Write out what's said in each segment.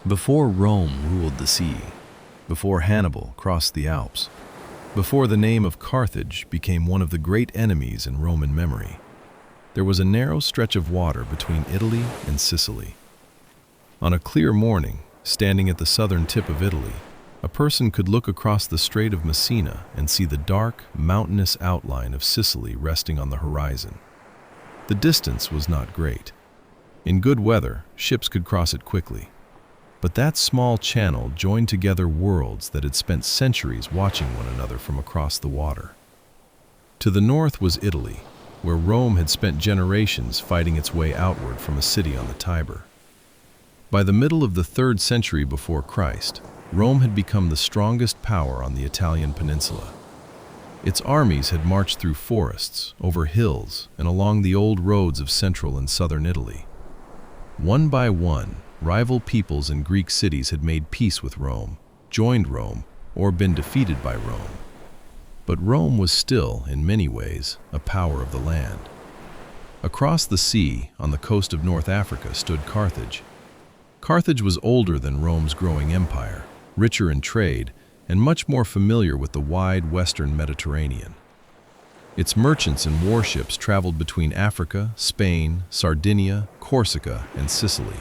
Before Rome ruled the sea, before Hannibal crossed the Alps, before the name of Carthage became one of the great enemies in Roman memory, there was a narrow stretch of water between Italy and Sicily. On a clear morning, standing at the southern tip of Italy, a person could look across the Strait of Messina and see the dark, mountainous outline of Sicily resting on the horizon. The distance was not great. In good weather, ships could cross it quickly. But that small channel joined together worlds that had spent centuries watching one another from across the water. To the north was Italy, where Rome had spent generations fighting its way outward from a city on the Tiber. By the middle of the 3rd century before Christ, Rome had become the strongest power on the Italian peninsula. Its armies had marched through forests, over hills, and along the old roads of central and southern Italy. One by one, rival peoples and Greek cities had made peace with Rome, joined Rome, or been defeated by Rome. But Rome was still, in many ways, a power of the land. Across the sea, on the coast of North Africa, stood Carthage. Carthage was older than Rome's growing empire, richer in trade, and much more familiar with the wide western Mediterranean. Its merchants and warships traveled between Africa, Spain, Sardinia, Corsica, and Sicily.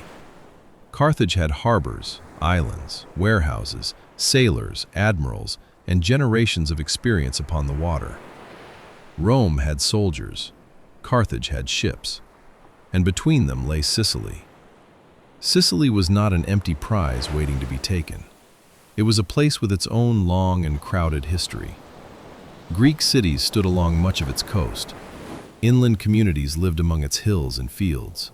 Carthage had harbors, islands, warehouses, sailors, admirals, and generations of experience upon the water. Rome had soldiers, Carthage had ships, and between them lay Sicily. Sicily was not an empty prize waiting to be taken. It was a place with its own long and crowded history. Greek cities stood along much of its coast. Inland communities lived among its hills and fields.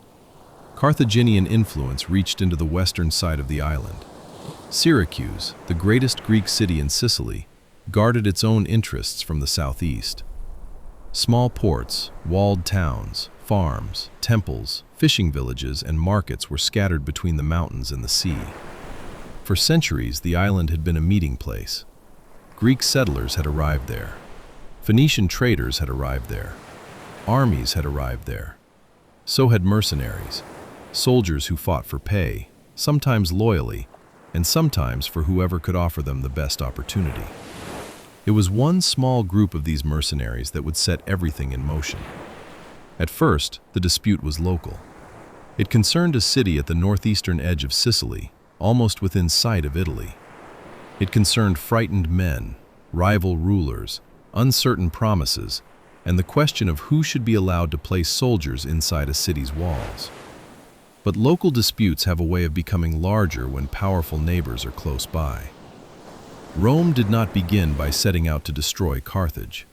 Carthaginian influence reached into the western side of the island. Syracuse, the greatest Greek city in Sicily, guarded its own interests from the southeast. Small ports, walled towns, farms, temples, fishing villages, and markets were scattered between the mountains and the sea. For centuries, the island had been a meeting place. Greek settlers had arrived there. Phoenician traders had arrived there. Armies had arrived there. So had mercenaries, soldiers who fought for pay, sometimes loyally, and sometimes for whoever could offer them the best opportunity. It was one small group of these mercenaries that would set everything in motion. At first, the dispute was local. It concerned a city at the northeastern edge of Sicily, almost within sight of Italy. It concerned frightened men, rival rulers, uncertain promises, and the question of who should be allowed to place soldiers inside a city's walls. But local disputes have a way of becoming larger when powerful neighbors are close by. Rome did not begin by setting out to destroy Carthage.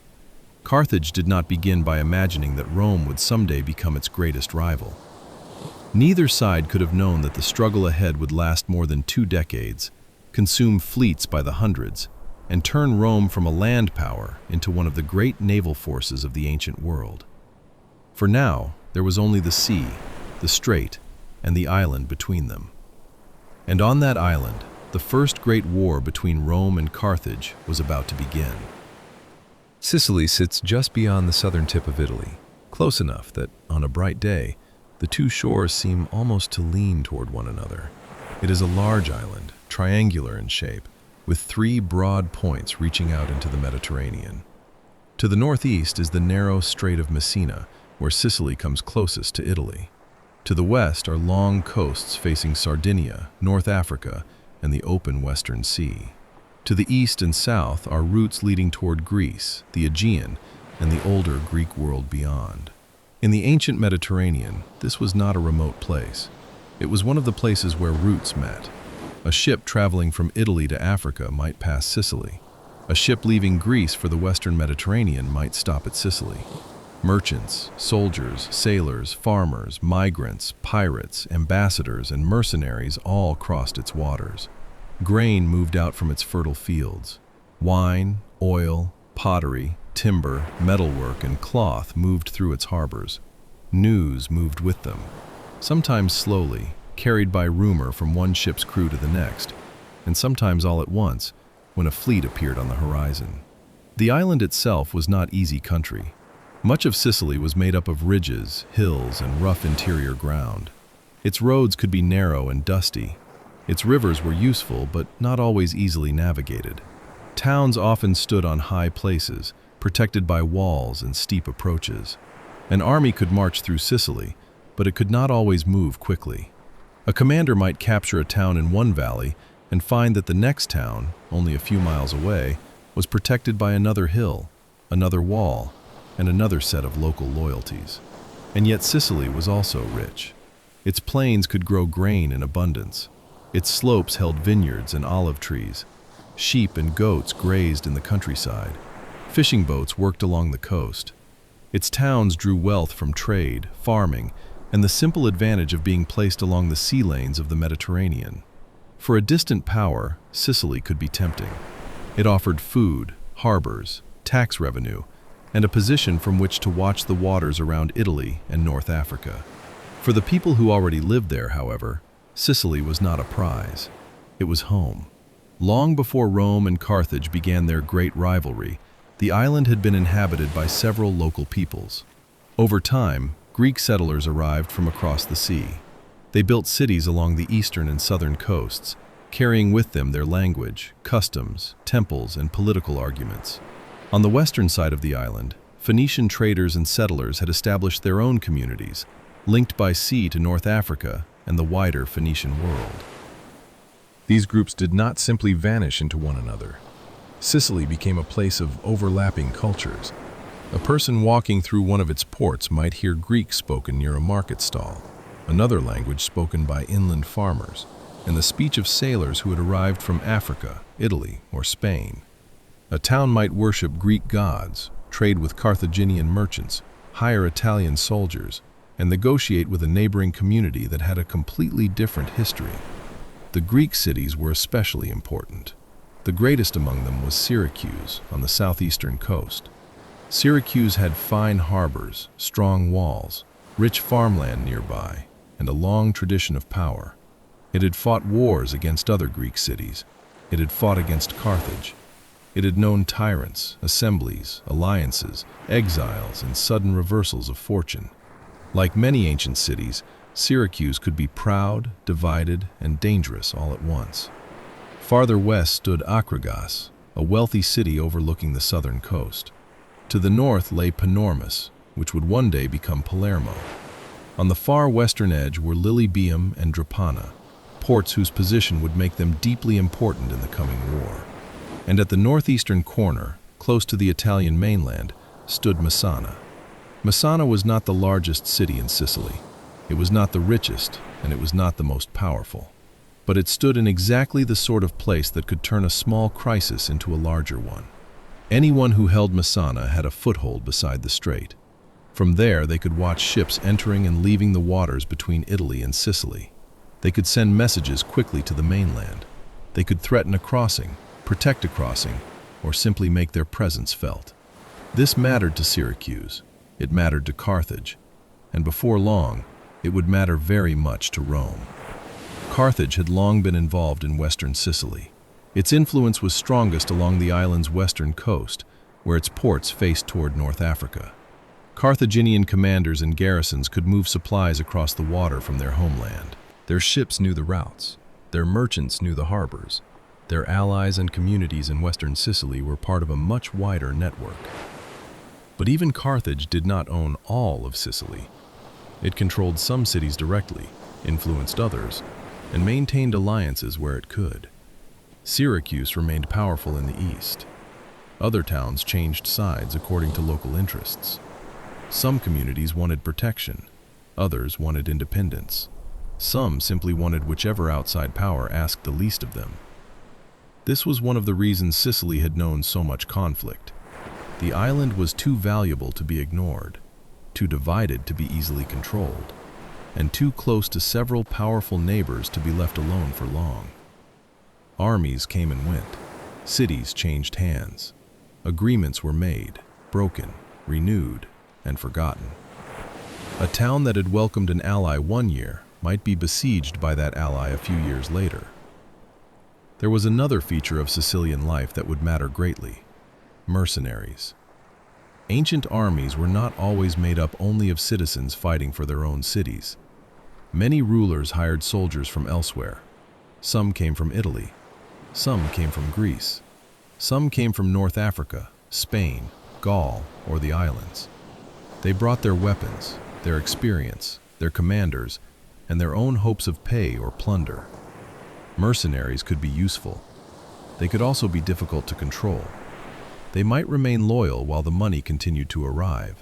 Carthage did not begin by imagining that Rome would someday become its greatest rival. Neither side could have known that the struggle ahead would last more than 2 decades, consume fleets by the hundreds, and turn Rome from a land power into one of the great naval forces of the ancient world. For now, there was only the sea, the strait, and the island between them. And on that island, the first great war between Rome and Carthage was about to begin. Sicily sits just beyond the southern tip of Italy, close enough that, on a bright day, the two shores seem almost to lean toward one another. It is a large island, triangular in shape, with 3 broad points reaching out into the Mediterranean. To the northeast is the narrow Strait of Messina, where Sicily comes closest to Italy. To the west are long coasts facing Sardinia, North Africa, and the open Western Sea. To the east and south are routes leading toward Greece, the Aegean, and the older Greek world beyond. In the ancient Mediterranean, this was not a remote place. It was one of the places where routes met. A ship traveling from Italy to Africa might pass Sicily. A ship leaving Greece for the western Mediterranean might stop at Sicily. Merchants, soldiers, sailors, farmers, migrants, pirates, ambassadors, and mercenaries all crossed its waters. Grain moved out from its fertile fields. Wine, oil, pottery, timber, metalwork, and cloth moved through its harbors. News moved with them, sometimes slowly, carried by rumor from one ship's crew to the next, and sometimes all at once, when a fleet appeared on the horizon. The island itself was not easy country. Much of Sicily was made up of ridges, hills, and rough interior ground. Its roads could be narrow and dusty. Its rivers were useful but not always easily navigated. Towns often stood on high places, protected by walls and steep approaches. An army could march through Sicily, but it could not always move quickly. A commander might capture a town in one valley and find that the next town, only a few miles away, was protected by another hill, another wall, and another set of local loyalties. And yet Sicily was also rich. Its plains could grow grain in abundance. Its slopes held vineyards and olive trees. Sheep and goats grazed in the countryside. Fishing boats worked along the coast. Its towns drew wealth from trade, farming, and the simple advantage of being placed along the sea lanes of the Mediterranean. For a distant power, Sicily could be tempting. It offered food, harbors, tax revenue, and a position from which to watch the waters around Italy and North Africa. For the people who already lived there, however, Sicily was not a prize. It was home. Long before Rome and Carthage began their great rivalry, the island had been inhabited by several local peoples. Over time, Greek settlers arrived from across the sea. They built cities along the eastern and southern coasts, carrying with them their language, customs, temples, and political arguments. On the western side of the island, Phoenician traders and settlers had established their own communities, linked by sea to North Africa and the wider Phoenician world. These groups did not simply vanish into one another. Sicily became a place of overlapping cultures. A person walking through one of its ports might hear Greek spoken near a market stall, another language spoken by inland farmers, and the speech of sailors who had arrived from Africa, Italy, or Spain. A town might worship Greek gods, trade with Carthaginian merchants, hire Italian soldiers, and negotiate with a neighboring community that had a completely different history. The Greek cities were especially important. The greatest among them was Syracuse on the southeastern coast. Syracuse had fine harbors, strong walls, rich farmland nearby, and a long tradition of power. It had fought wars against other Greek cities. It had fought against Carthage. It had known tyrants, assemblies, alliances, exiles, and sudden reversals of fortune. Like many ancient cities, Syracuse could be proud, divided, and dangerous all at once. Farther west stood Acragas, a wealthy city overlooking the southern coast. To the north lay Panormus, which would one day become Palermo. On the far western edge were Lilybaeum and Drepana, ports whose position would make them deeply important in the coming war. And at the northeastern corner, close to the Italian mainland, stood Messana. Messana was not the largest city in Sicily. It was not the richest, and it was not the most powerful. But it stood in exactly the sort of place that could turn a small crisis into a larger one. Anyone who held Messana had a foothold beside the strait. From there, they could watch ships entering and leaving the waters between Italy and Sicily. They could send messages quickly to the mainland. They could threaten a crossing, protect a crossing, or simply make their presence felt. This mattered to Syracuse. It mattered to Carthage. And before long, it would matter very much to Rome. Carthage had long been involved in western Sicily. Its influence was strongest along the island's western coast, where its ports faced toward North Africa. Carthaginian commanders and garrisons could move supplies across the water from their homeland. Their ships knew the routes. Their merchants knew the harbors. Their allies and communities in western Sicily were part of a much wider network. But even Carthage did not own all of Sicily. It controlled some cities directly, influenced others, and maintained alliances where it could. Syracuse remained powerful in the east. Other towns changed sides according to local interests. Some communities wanted protection. Others wanted independence. Some simply wanted whichever outside power asked the least of them. This was one of the reasons Sicily had known so much conflict. The island was too valuable to be ignored, too divided to be easily controlled, and too close to several powerful neighbors to be left alone for long. Armies came and went. Cities changed hands. Agreements were made, broken, renewed, and forgotten. A town that had welcomed an ally one year might be besieged by that ally a few years later. There was another feature of Sicilian life that would matter greatly: mercenaries. Ancient armies were not always made up only of citizens fighting for their own cities. Many rulers hired soldiers from elsewhere. Some came from Italy. Some came from Greece. Some came from North Africa, Spain, Gaul, or the islands. They brought their weapons, their experience, their commanders, and their own hopes of pay or plunder. Mercenaries could be useful. They could also be difficult to control. They might remain loyal while the money continued to arrive.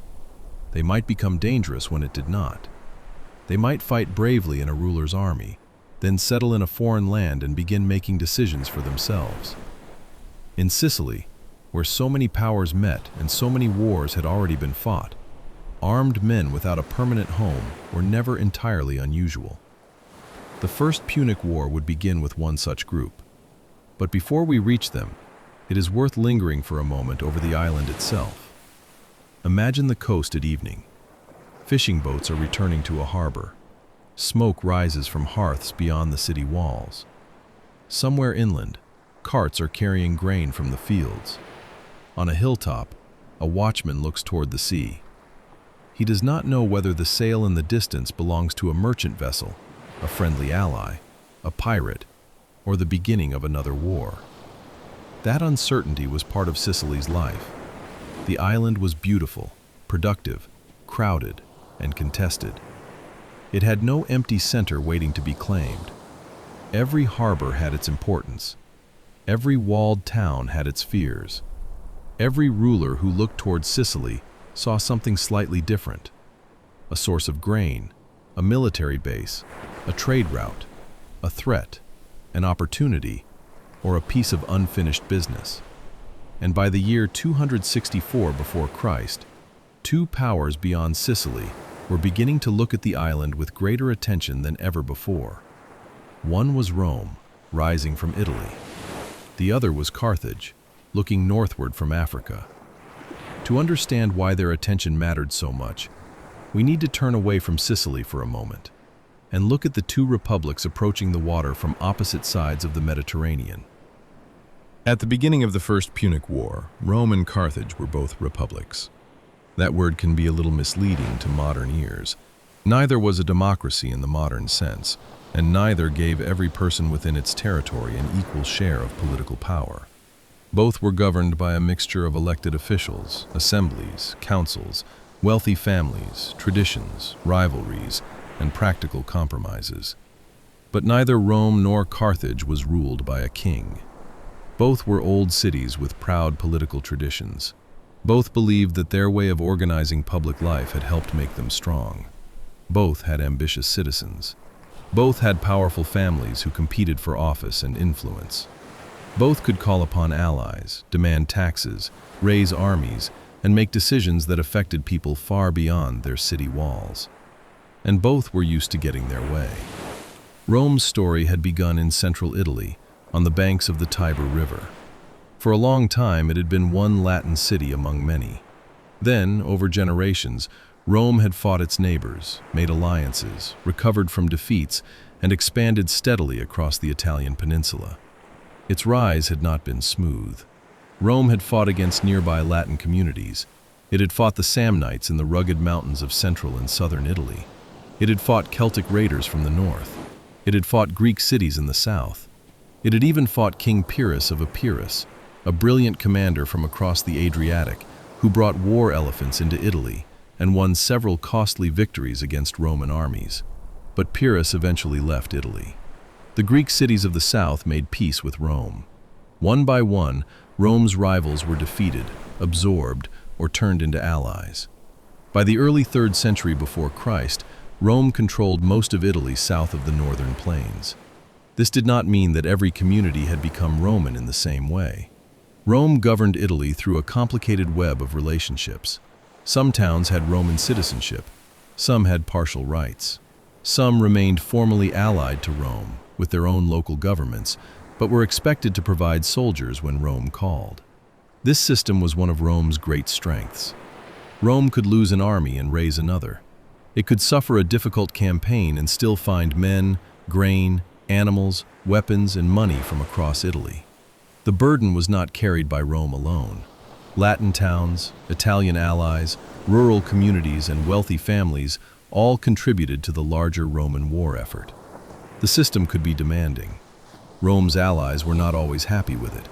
They might become dangerous when it did not. They might fight bravely in a ruler's army, then settle in a foreign land and begin making decisions for themselves. In Sicily, where so many powers met and so many wars had already been fought, armed men without a permanent home were never entirely unusual. The First Punic War would begin with one such group. But before we reach them, it is worth lingering for a moment over the island itself. Imagine the coast at evening. Fishing boats are returning to a harbor. Smoke rises from hearths beyond the city walls. Somewhere inland, carts are carrying grain from the fields. On a hilltop, a watchman looks toward the sea. He does not know whether the sail in the distance belongs to a merchant vessel, a friendly ally, a pirate, or the beginning of another war. That uncertainty was part of Sicily's life. The island was beautiful, productive, crowded, and contested. It had no empty center waiting to be claimed. Every harbor had its importance. Every walled town had its fears. Every ruler who looked toward Sicily saw something slightly different: a source of grain, a military base, a trade route, a threat, an opportunity, or a piece of unfinished business. And by the year 264 before Christ, two powers beyond Sicily were beginning to look at the island with greater attention than ever before. One was Rome, rising from Italy. The other was Carthage, looking northward from Africa. To understand why their attention mattered so much, we need to turn away from Sicily for a moment and look at the two republics approaching the water from opposite sides of the Mediterranean. At the beginning of the First Punic War, Rome and Carthage were both republics. That word can be a little misleading to modern ears. Neither was a democracy in the modern sense, and neither gave every person within its territory an equal share of political power. Both were governed by a mixture of elected officials, assemblies, councils, wealthy families, traditions, rivalries, and practical compromises. But neither Rome nor Carthage was ruled by a king. Both were old cities with proud political traditions. Both believed that their way of organizing public life had helped make them strong. Both had ambitious citizens. Both had powerful families who competed for office and influence. Both could call upon allies, demand taxes, raise armies, and make decisions that affected people far beyond their city walls. And both were used to getting their way. Rome's story had begun in central Italy, on the banks of the Tiber River. For a long time, it had been one Latin city among many. Then, over generations, Rome had fought its neighbors, made alliances, recovered from defeats, and expanded steadily across the Italian peninsula. Its rise had not been smooth. Rome had fought against nearby Latin communities. It had fought the Samnites in the rugged mountains of central and southern Italy. It had fought Celtic raiders from the north. It had fought Greek cities in the south. It had even fought King Pyrrhus of Epirus, a brilliant commander from across the Adriatic who brought war elephants into Italy and won several costly victories against Roman armies. But Pyrrhus eventually left Italy. The Greek cities of the south made peace with Rome. One by one, Rome's rivals were defeated, absorbed, or turned into allies. By the early 3rd century before Christ, Rome controlled most of Italy south of the northern plains. This did not mean that every community had become Roman in the same way. Rome governed Italy through a complicated web of relationships. Some towns had Roman citizenship. Some had partial rights. Some remained formally allied to Rome, with their own local governments, but were expected to provide soldiers when Rome called. This system was one of Rome's great strengths. Rome could lose an army and raise another. It could suffer a difficult campaign and still find men, grain, animals, weapons, and money from across Italy. The burden was not carried by Rome alone. Latin towns, Italian allies, rural communities, and wealthy families all contributed to the larger Roman war effort. The system could be demanding. Rome's allies were not always happy with it.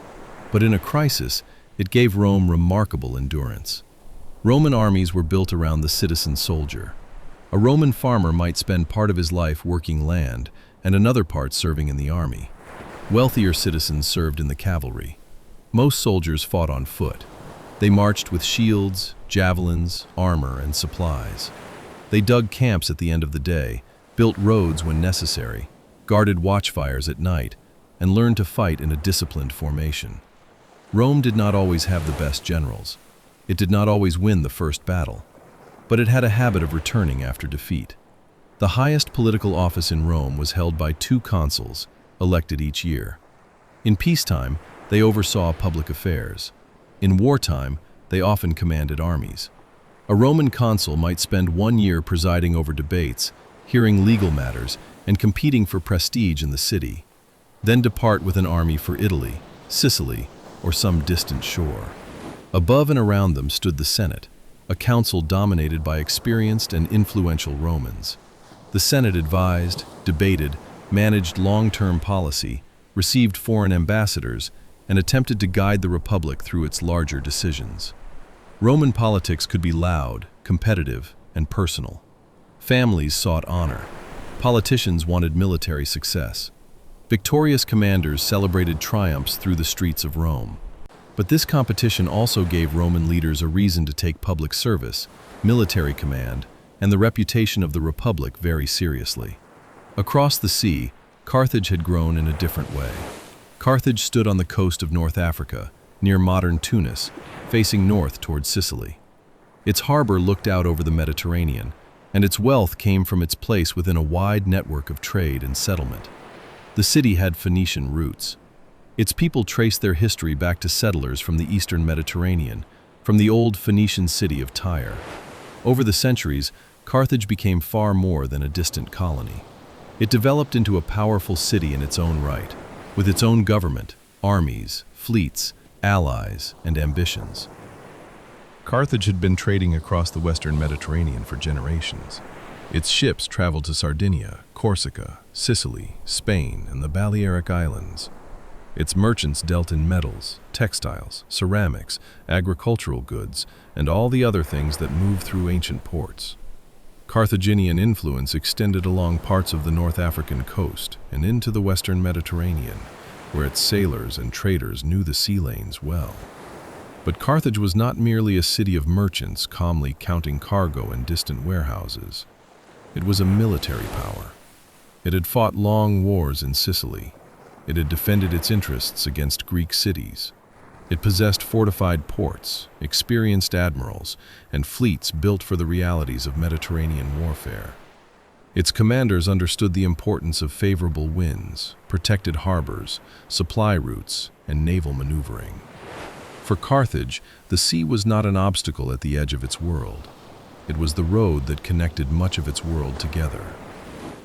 But in a crisis, it gave Rome remarkable endurance. Roman armies were built around the citizen soldier. A Roman farmer might spend part of his life working land and another part serving in the army. Wealthier citizens served in the cavalry. Most soldiers fought on foot. They marched with shields, javelins, armor, and supplies. They dug camps at the end of the day, built roads when necessary, guarded watchfires at night, and learned to fight in a disciplined formation. Rome did not always have the best generals. It did not always win the first battle, but it had a habit of returning after defeat. The highest political office in Rome was held by 2 consuls, elected each year. In peacetime, they oversaw public affairs. In wartime, they often commanded armies. A Roman consul might spend 1 year presiding over debates, hearing legal matters, and competing for prestige in the city, then depart with an army for Italy, Sicily, or some distant shore. Above and around them stood the Senate, a council dominated by experienced and influential Romans. The Senate advised, debated, managed long-term policy, received foreign ambassadors, and attempted to guide the Republic through its larger decisions. Roman politics could be loud, competitive, and personal. Families sought honor. Politicians wanted military success. Victorious commanders celebrated triumphs through the streets of Rome. But this competition also gave Roman leaders a reason to take public service, military command, and the reputation of the Republic very seriously. Across the sea, Carthage had grown in a different way. Carthage stood on the coast of North Africa, near modern Tunis, facing north toward Sicily. Its harbor looked out over the Mediterranean, and its wealth came from its place within a wide network of trade and settlement. The city had Phoenician roots. Its people traced their history back to settlers from the eastern Mediterranean, from the old Phoenician city of Tyre. Over the centuries, Carthage became far more than a distant colony. It developed into a powerful city in its own right, with its own government, armies, fleets, allies, and ambitions. Carthage had been trading across the western Mediterranean for generations. Its ships traveled to Sardinia, Corsica, Sicily, Spain, and the Balearic Islands. Its merchants dealt in metals, textiles, ceramics, agricultural goods, and all the other things that moved through ancient ports. Carthaginian influence extended along parts of the North African coast and into the western Mediterranean, where its sailors and traders knew the sea lanes well. But Carthage was not merely a city of merchants calmly counting cargo in distant warehouses. It was a military power. It had fought long wars in Sicily. It had defended its interests against Greek cities. It possessed fortified ports, experienced admirals, and fleets built for the realities of Mediterranean warfare. Its commanders understood the importance of favorable winds, protected harbors, supply routes, and naval maneuvering. For Carthage, the sea was not an obstacle at the edge of its world. It was the road that connected much of its world together.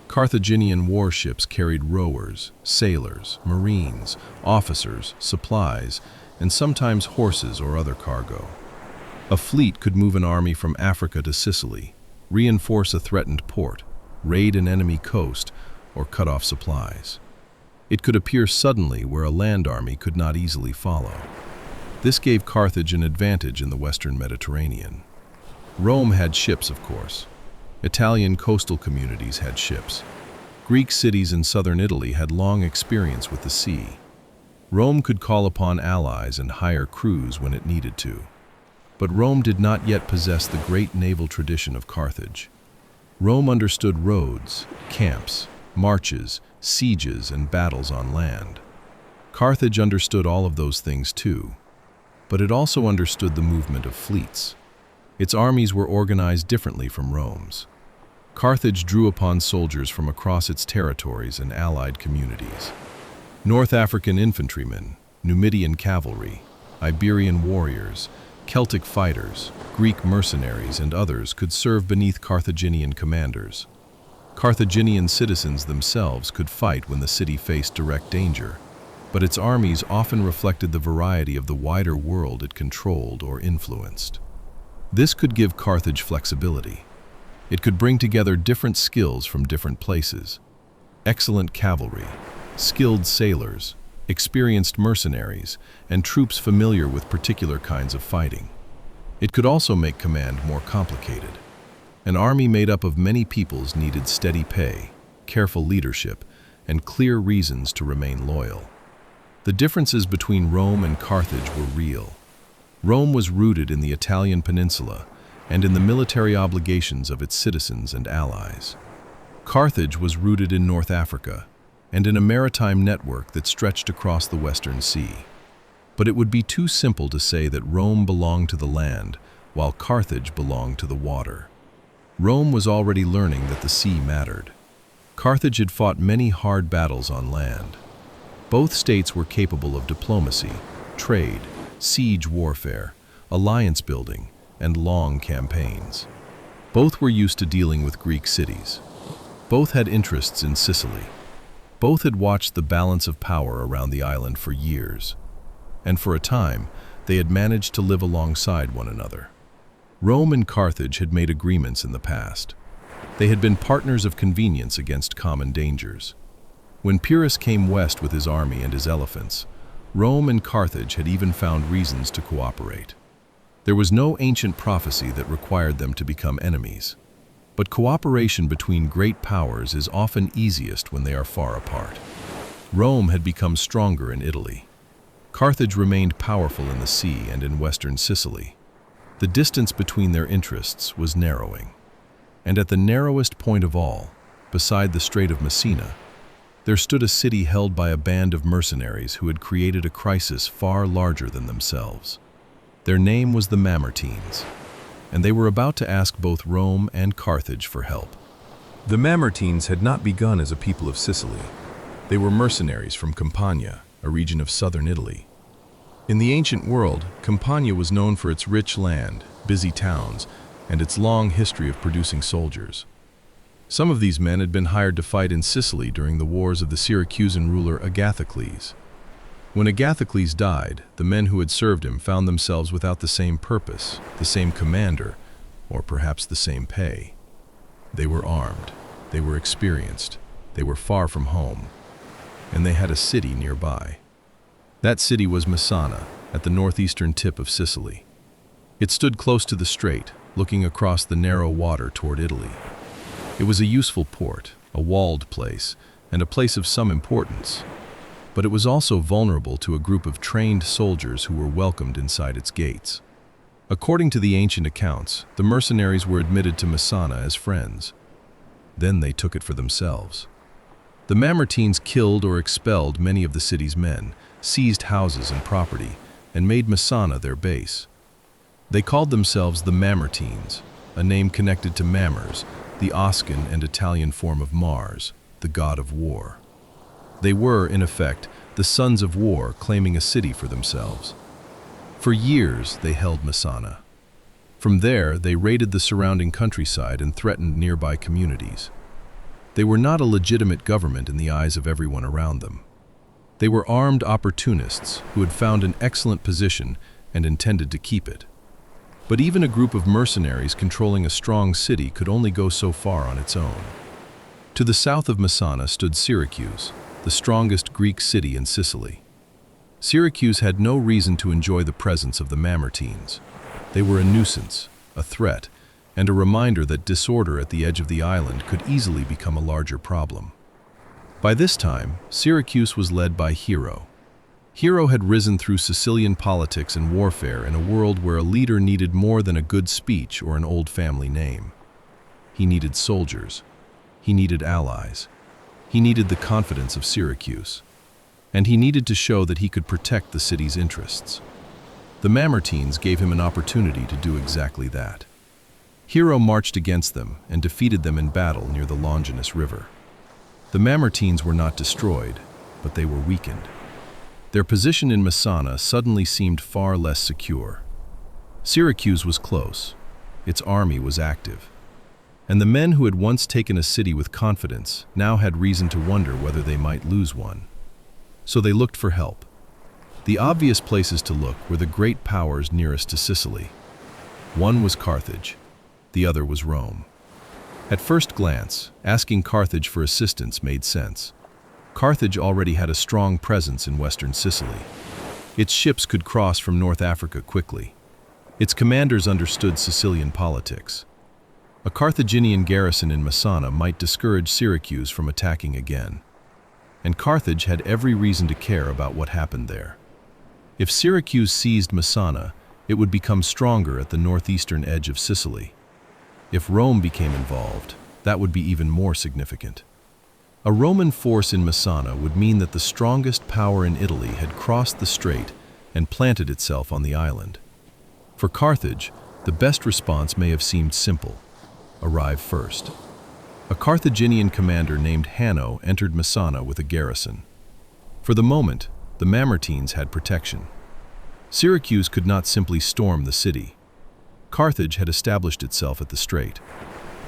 Carthaginian warships carried rowers, sailors, marines, officers, supplies, and sometimes horses or other cargo. A fleet could move an army from Africa to Sicily, reinforce a threatened port, raid an enemy coast, or cut off supplies. It could appear suddenly where a land army could not easily follow. This gave Carthage an advantage in the western Mediterranean. Rome had ships, of course. Italian coastal communities had ships. Greek cities in southern Italy had long experience with the sea. Rome could call upon allies and hire crews when it needed to. But Rome did not yet possess the great naval tradition of Carthage. Rome understood roads, camps, marches, sieges, and battles on land. Carthage understood all of those things too, but it also understood the movement of fleets. Its armies were organized differently from Rome's. Carthage drew upon soldiers from across its territories and allied communities. North African infantrymen, Numidian cavalry, Iberian warriors, Celtic fighters, Greek mercenaries, and others could serve beneath Carthaginian commanders. Carthaginian citizens themselves could fight when the city faced direct danger, but its armies often reflected the variety of the wider world it controlled or influenced. This could give Carthage flexibility. It could bring together different skills from different places. Excellent cavalry, skilled sailors, experienced mercenaries, and troops familiar with particular kinds of fighting. It could also make command more complicated. An army made up of many peoples needed steady pay, careful leadership, and clear reasons to remain loyal. The differences between Rome and Carthage were real. Rome was rooted in the Italian peninsula and in the military obligations of its citizens and allies. Carthage was rooted in North Africa and in a maritime network that stretched across the Western Sea. But it would be too simple to say that Rome belonged to the land while Carthage belonged to the water. Rome was already learning that the sea mattered. Carthage had fought many hard battles on land. Both states were capable of diplomacy, trade, siege warfare, alliance building, and long campaigns. Both were used to dealing with Greek cities. Both had interests in Sicily. Both had watched the balance of power around the island for years. And for a time, they had managed to live alongside one another. Rome and Carthage had made agreements in the past. They had been partners of convenience against common dangers. When Pyrrhus came west with his army and his elephants, Rome and Carthage had even found reasons to cooperate. There was no ancient prophecy that required them to become enemies. But cooperation between great powers is often easiest when they are far apart. Rome had become stronger in Italy. Carthage remained powerful in the sea and in western Sicily. The distance between their interests was narrowing. And at the narrowest point of all, beside the Strait of Messina, there stood a city held by a band of mercenaries who had created a crisis far larger than themselves. Their name was the Mamertines, and they were about to ask both Rome and Carthage for help. The Mamertines had not begun as a people of Sicily. They were mercenaries from Campania, a region of southern Italy. In the ancient world, Campania was known for its rich land, busy towns, and its long history of producing soldiers. Some of these men had been hired to fight in Sicily during the wars of the Syracusan ruler Agathocles. When Agathocles died, the men who had served him found themselves without the same purpose, the same commander, or perhaps the same pay. They were armed, they were experienced, they were far from home, and they had a city nearby. That city was Messana, at the northeastern tip of Sicily. It stood close to the strait, looking across the narrow water toward Italy. It was a useful port, a walled place, and a place of some importance. But it was also vulnerable to a group of trained soldiers who were welcomed inside its gates. According to the ancient accounts, the mercenaries were admitted to Messana as friends. Then they took it for themselves. The Mamertines killed or expelled many of the city's men, seized houses and property, and made Messana their base. They called themselves the Mamertines, a name connected to Mammers, the Oscan and Italian form of Mars, the god of war. They were, in effect, the sons of war claiming a city for themselves. For years, they held Messana. From there, they raided the surrounding countryside and threatened nearby communities. They were not a legitimate government in the eyes of everyone around them. They were armed opportunists who had found an excellent position and intended to keep it. But even a group of mercenaries controlling a strong city could only go so far on its own. To the south of Messana stood Syracuse, the strongest Greek city in Sicily. Syracuse had no reason to enjoy the presence of the Mamertines. They were a nuisance, a threat, and a reminder that disorder at the edge of the island could easily become a larger problem. By this time, Syracuse was led by Hero. Hero had risen through Sicilian politics and warfare in a world where a leader needed more than a good speech or an old family name. He needed soldiers. He needed allies. He needed the confidence of Syracuse. And he needed to show that he could protect the city's interests. The Mamertines gave him an opportunity to do exactly that. Hero marched against them and defeated them in battle near the Longinus River. The Mamertines were not destroyed, but they were weakened. Their position in Messana suddenly seemed far less secure. Syracuse was close. Its army was active. And the men who had once taken a city with confidence now had reason to wonder whether they might lose one. So they looked for help. The obvious places to look were the great powers nearest to Sicily. One was Carthage, the other was Rome. At first glance, asking Carthage for assistance made sense. Carthage already had a strong presence in western Sicily. Its ships could cross from North Africa quickly. Its commanders understood Sicilian politics. A Carthaginian garrison in Messana might discourage Syracuse from attacking again. And Carthage had every reason to care about what happened there. If Syracuse seized Messana, it would become stronger at the northeastern edge of Sicily. If Rome became involved, that would be even more significant. A Roman force in Messana would mean that the strongest power in Italy had crossed the strait and planted itself on the island. For Carthage, the best response may have seemed simple: arrive first. A Carthaginian commander named Hanno entered Messana with a garrison. For the moment, the Mamertines had protection. Syracuse could not simply storm the city. Carthage had established itself at the strait.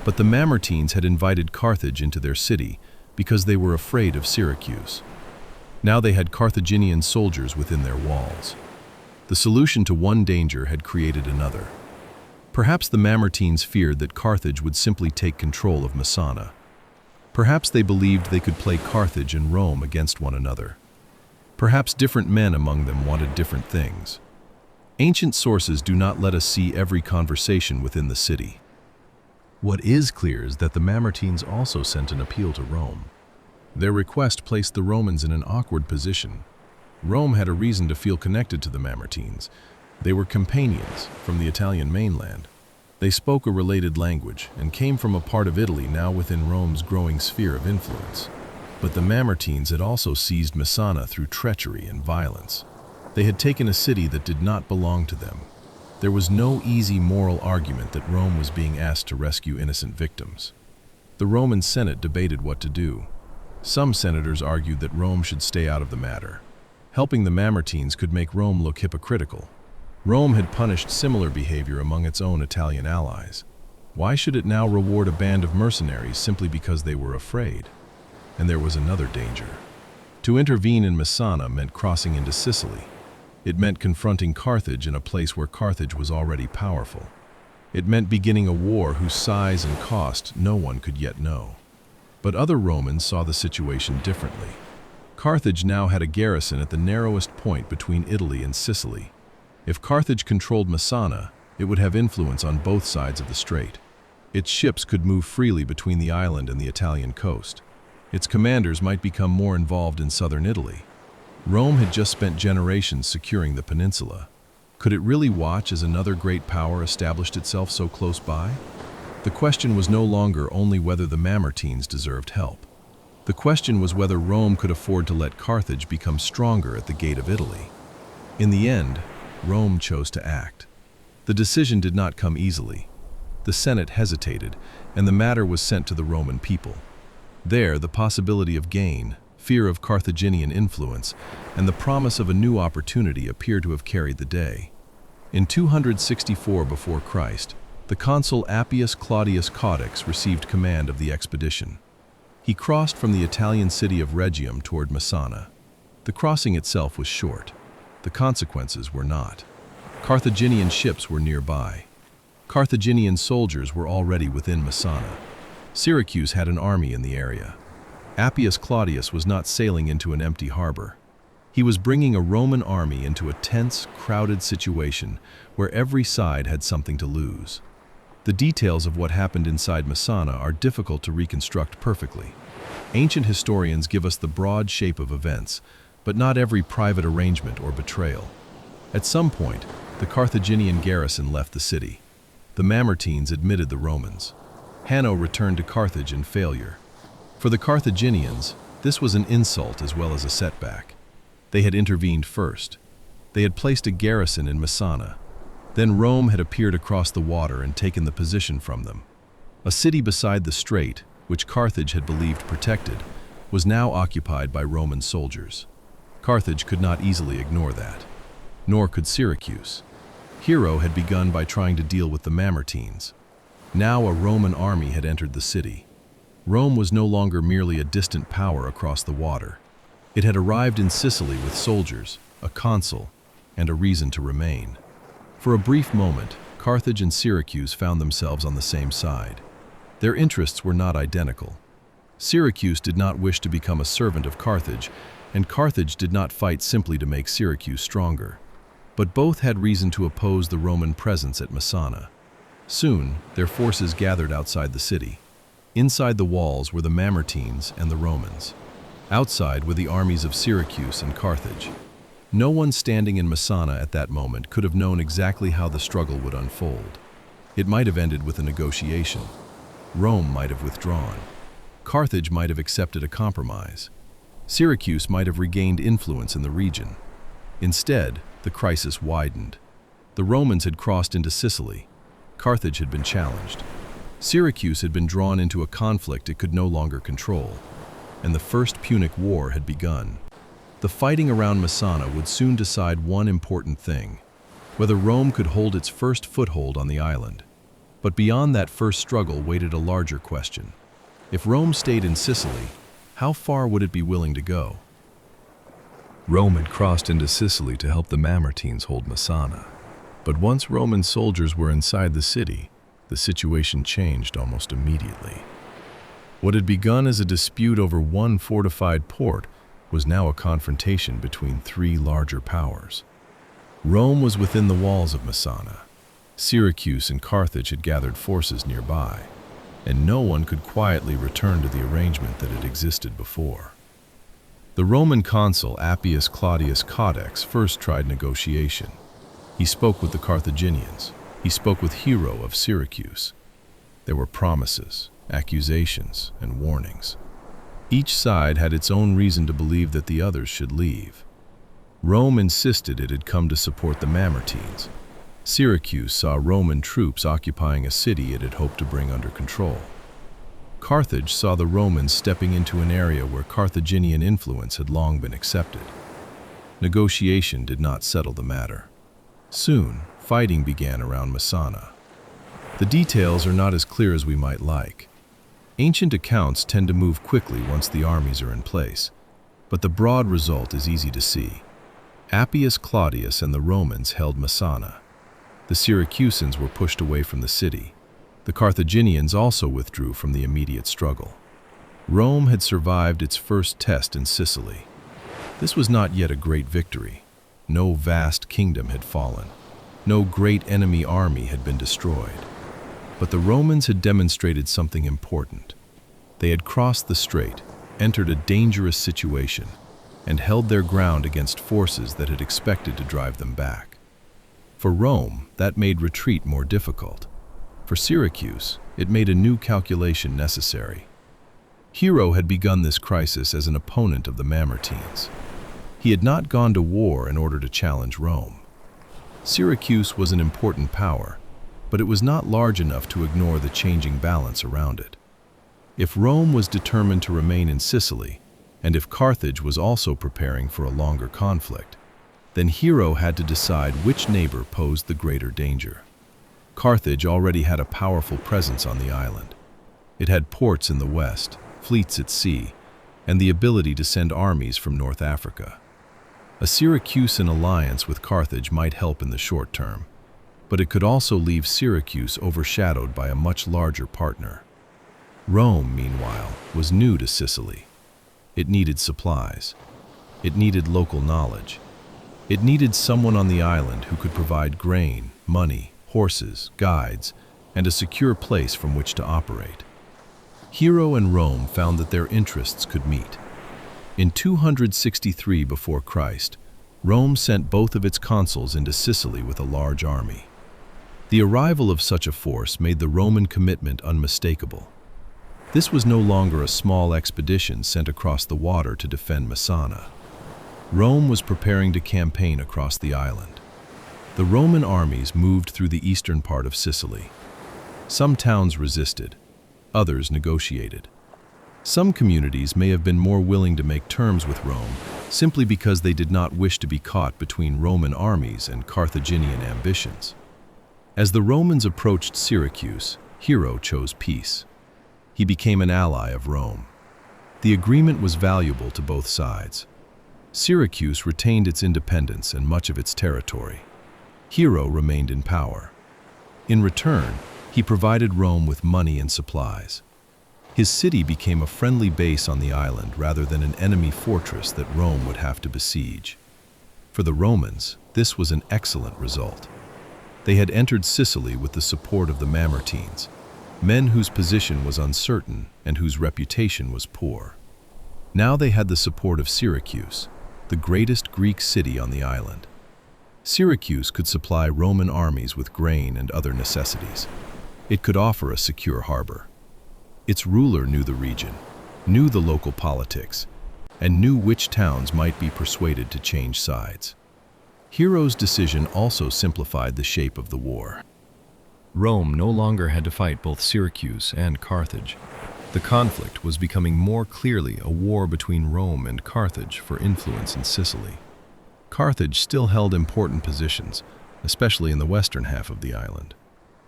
But the Mamertines had invited Carthage into their city because they were afraid of Syracuse. Now they had Carthaginian soldiers within their walls. The solution to one danger had created another. Perhaps the Mamertines feared that Carthage would simply take control of Messana. Perhaps they believed they could play Carthage and Rome against one another. Perhaps different men among them wanted different things. Ancient sources do not let us see every conversation within the city. What is clear is that the Mamertines also sent an appeal to Rome. Their request placed the Romans in an awkward position. Rome had a reason to feel connected to the Mamertines. They were companions from the Italian mainland. They spoke a related language and came from a part of Italy now within Rome's growing sphere of influence. But the Mamertines had also seized Messana through treachery and violence. They had taken a city that did not belong to them. There was no easy moral argument that Rome was being asked to rescue innocent victims. The Roman Senate debated what to do. Some senators argued that Rome should stay out of the matter. Helping the Mamertines could make Rome look hypocritical. Rome had punished similar behavior among its own Italian allies. Why should it now reward a band of mercenaries simply because they were afraid? And there was another danger. To intervene in Messana meant crossing into Sicily. It meant confronting Carthage in a place where Carthage was already powerful. It meant beginning a war whose size and cost no one could yet know. But other Romans saw the situation differently. Carthage now had a garrison at the narrowest point between Italy and Sicily. If Carthage controlled Messana, it would have influence on both sides of the strait. Its ships could move freely between the island and the Italian coast. Its commanders might become more involved in southern Italy. Rome had just spent generations securing the peninsula. Could it really watch as another great power established itself so close by? The question was no longer only whether the Mamertines deserved help. The question was whether Rome could afford to let Carthage become stronger at the gate of Italy. In the end, Rome chose to act. The decision did not come easily. The Senate hesitated, and the matter was sent to the Roman people. There, the possibility of gain, fear of Carthaginian influence, and the promise of a new opportunity appear to have carried the day. In 264 before Christ, the consul Appius Claudius Caudex received command of the expedition. He crossed from the Italian city of Rhegium toward Messana. The crossing itself was short. The consequences were not. Carthaginian ships were nearby. Carthaginian soldiers were already within Messana. Syracuse had an army in the area. Appius Claudius was not sailing into an empty harbor. He was bringing a Roman army into a tense, crowded situation where every side had something to lose. The details of what happened inside Messana are difficult to reconstruct perfectly. Ancient historians give us the broad shape of events, but not every private arrangement or betrayal. At some point, the Carthaginian garrison left the city. The Mamertines admitted the Romans. Hanno returned to Carthage in failure. For the Carthaginians, this was an insult as well as a setback. They had intervened first. They had placed a garrison in Messana. Then Rome had appeared across the water and taken the position from them. A city beside the strait, which Carthage had believed protected, was now occupied by Roman soldiers. Carthage could not easily ignore that. Nor could Syracuse. Hero had begun by trying to deal with the Mamertines. Now a Roman army had entered the city. Rome was no longer merely a distant power across the water. It had arrived in Sicily with soldiers, a consul, and a reason to remain. For a brief moment, Carthage and Syracuse found themselves on the same side. Their interests were not identical. Syracuse did not wish to become a servant of Carthage, and Carthage did not fight simply to make Syracuse stronger. But both had reason to oppose the Roman presence at Messana. Soon, their forces gathered outside the city. Inside the walls were the Mamertines and the Romans. Outside were the armies of Syracuse and Carthage. No one standing in Messana at that moment could have known exactly how the struggle would unfold. It might have ended with a negotiation. Rome might have withdrawn. Carthage might have accepted a compromise. Syracuse might have regained influence in the region. Instead, the crisis widened. The Romans had crossed into Sicily. Carthage had been challenged. Syracuse had been drawn into a conflict it could no longer control. And the First Punic War had begun. The fighting around Messana would soon decide one important thing: whether Rome could hold its first foothold on the island. But beyond that first struggle waited a larger question. If Rome stayed in Sicily, how far would it be willing to go? Rome had crossed into Sicily to help the Mamertines hold Messana. But once Roman soldiers were inside the city, the situation changed almost immediately. What had begun as a dispute over one fortified port was now a confrontation between three larger powers. Rome was within the walls of Messana. Syracuse and Carthage had gathered forces nearby, and no one could quietly return to the arrangement that had existed before. The Roman consul Appius Claudius Caudex first tried negotiation. He spoke with the Carthaginians. He spoke with Hero of Syracuse. There were promises, accusations, and warnings. Each side had its own reason to believe that the others should leave. Rome insisted it had come to support the Mamertines. Syracuse saw Roman troops occupying a city it had hoped to bring under control. Carthage saw the Romans stepping into an area where Carthaginian influence had long been accepted. Negotiation did not settle the matter. Soon, fighting began around Messana. The details are not as clear as we might like. Ancient accounts tend to move quickly once the armies are in place, but the broad result is easy to see. Appius Claudius and the Romans held Messana. The Syracusans were pushed away from the city. The Carthaginians also withdrew from the immediate struggle. Rome had survived its first test in Sicily. This was not yet a great victory. No vast kingdom had fallen. No great enemy army had been destroyed. But the Romans had demonstrated something important. They had crossed the strait, entered a dangerous situation, and held their ground against forces that had expected to drive them back. For Rome, that made retreat more difficult. For Syracuse, it made a new calculation necessary. Hero had begun this crisis as an opponent of the Mamertines. He had not gone to war in order to challenge Rome. Syracuse was an important power, but it was not large enough to ignore the changing balance around it. If Rome was determined to remain in Sicily, and if Carthage was also preparing for a longer conflict, then Hero had to decide which neighbor posed the greater danger. Carthage already had a powerful presence on the island. It had ports in the west, fleets at sea, and the ability to send armies from North Africa. A Syracusan alliance with Carthage might help in the short term, but it could also leave Syracuse overshadowed by a much larger partner. Rome, meanwhile, was new to Sicily. It needed supplies. It needed local knowledge. It needed someone on the island who could provide grain, money, horses, guides, and a secure place from which to operate. Hero and Rome found that their interests could meet. In 263 before Christ, Rome sent both of its consuls into Sicily with a large army. The arrival of such a force made the Roman commitment unmistakable. This was no longer a small expedition sent across the water to defend Messana. Rome was preparing to campaign across the island. The Roman armies moved through the eastern part of Sicily. Some towns resisted, others negotiated. Some communities may have been more willing to make terms with Rome simply because they did not wish to be caught between Roman armies and Carthaginian ambitions. As the Romans approached Syracuse, Hero chose peace. He became an ally of Rome. The agreement was valuable to both sides. Syracuse retained its independence and much of its territory. Hero remained in power. In return, he provided Rome with money and supplies. His city became a friendly base on the island rather than an enemy fortress that Rome would have to besiege. For the Romans, this was an excellent result. They had entered Sicily with the support of the Mamertines, men whose position was uncertain and whose reputation was poor. Now they had the support of Syracuse, the greatest Greek city on the island. Syracuse could supply Roman armies with grain and other necessities. It could offer a secure harbor. Its ruler knew the region, knew the local politics, and knew which towns might be persuaded to change sides. Hero's decision also simplified the shape of the war. Rome no longer had to fight both Syracuse and Carthage. The conflict was becoming more clearly a war between Rome and Carthage for influence in Sicily. Carthage still held important positions, especially in the western half of the island.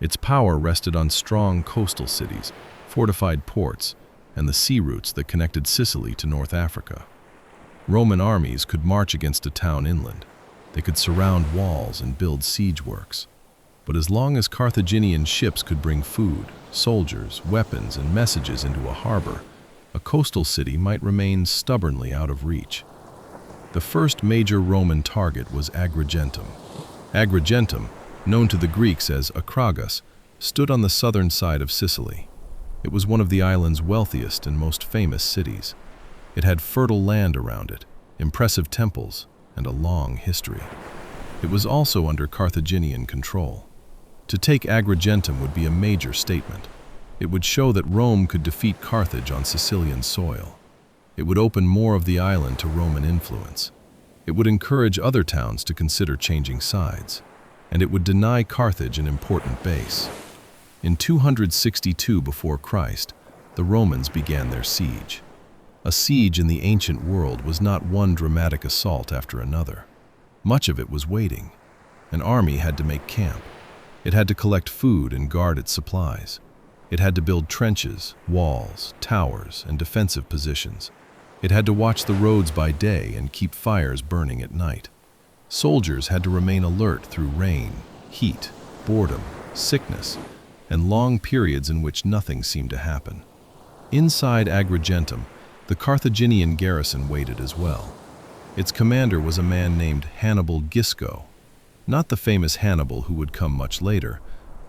Its power rested on strong coastal cities, fortified ports, and the sea routes that connected Sicily to North Africa. Roman armies could march against a town inland. They could surround walls and build siege works. But as long as Carthaginian ships could bring food, soldiers, weapons, and messages into a harbor, a coastal city might remain stubbornly out of reach. The first major Roman target was Agrigentum. Agrigentum, known to the Greeks as Acragas, stood on the southern side of Sicily. It was one of the island's wealthiest and most famous cities. It had fertile land around it, impressive temples, and a long history. It was also under Carthaginian control. To take Agrigentum would be a major statement. It would show that Rome could defeat Carthage on Sicilian soil. It would open more of the island to Roman influence. It would encourage other towns to consider changing sides. And it would deny Carthage an important base. In 262 before Christ, the Romans began their siege. A siege in the ancient world was not one dramatic assault after another. Much of it was waiting. An army had to make camp. It had to collect food and guard its supplies. It had to build trenches, walls, towers, and defensive positions. It had to watch the roads by day and keep fires burning at night. Soldiers had to remain alert through rain, heat, boredom, sickness, and long periods in which nothing seemed to happen. Inside Agrigentum, the Carthaginian garrison waited as well. Its commander was a man named Hannibal Gisco, not the famous Hannibal who would come much later,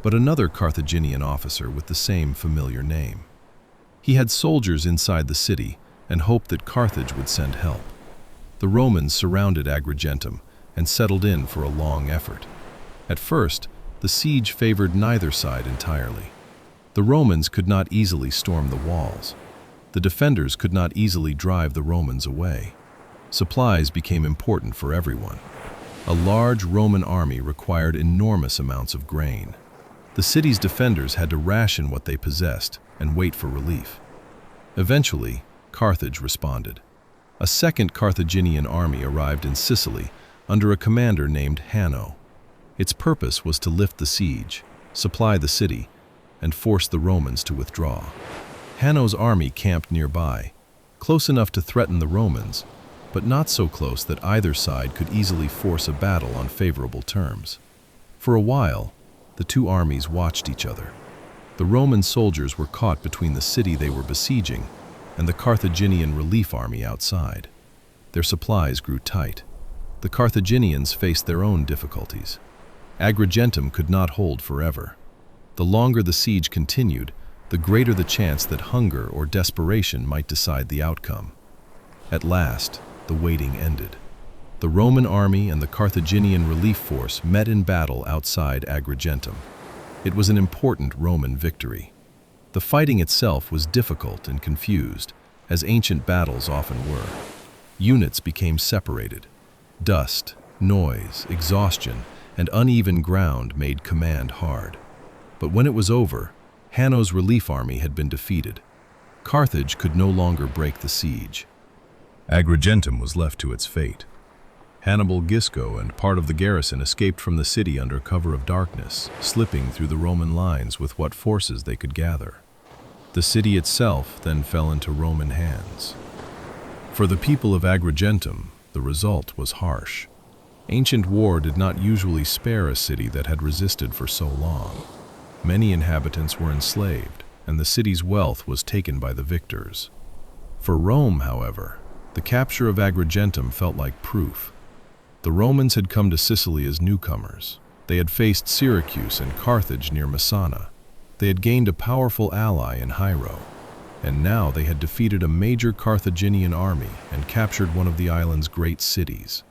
but another Carthaginian officer with the same familiar name. He had soldiers inside the city and hoped that Carthage would send help. The Romans surrounded Agrigentum and settled in for a long effort. At first, the siege favored neither side entirely. The Romans could not easily storm the walls. The defenders could not easily drive the Romans away. Supplies became important for everyone. A large Roman army required enormous amounts of grain. The city's defenders had to ration what they possessed and wait for relief. Eventually, Carthage responded. A second Carthaginian army arrived in Sicily under a commander named Hanno. Its purpose was to lift the siege, supply the city, and force the Romans to withdraw. Hanno's army camped nearby, close enough to threaten the Romans, but not so close that either side could easily force a battle on favorable terms. For a while, the two armies watched each other. The Roman soldiers were caught between the city they were besieging and the Carthaginian relief army outside. Their supplies grew tight. The Carthaginians faced their own difficulties. Agrigentum could not hold forever. The longer the siege continued, the greater the chance that hunger or desperation might decide the outcome. At last, the waiting ended. The Roman army and the Carthaginian relief force met in battle outside Agrigentum. It was an important Roman victory. The fighting itself was difficult and confused, as ancient battles often were. Units became separated. Dust, noise, exhaustion, and uneven ground made command hard. But when it was over, Hanno's relief army had been defeated. Carthage could no longer break the siege. Agrigentum was left to its fate. Hannibal Gisco and part of the garrison escaped from the city under cover of darkness, slipping through the Roman lines with what forces they could gather. The city itself then fell into Roman hands. For the people of Agrigentum, the result was harsh. Ancient war did not usually spare a city that had resisted for so long. Many inhabitants were enslaved, and the city's wealth was taken by the victors. For Rome, however, the capture of Agrigentum felt like proof. The Romans had come to Sicily as newcomers. They had faced Syracuse and Carthage near Messana. They had gained a powerful ally in Hiero, and now they had defeated a major Carthaginian army and captured one of the island's great cities.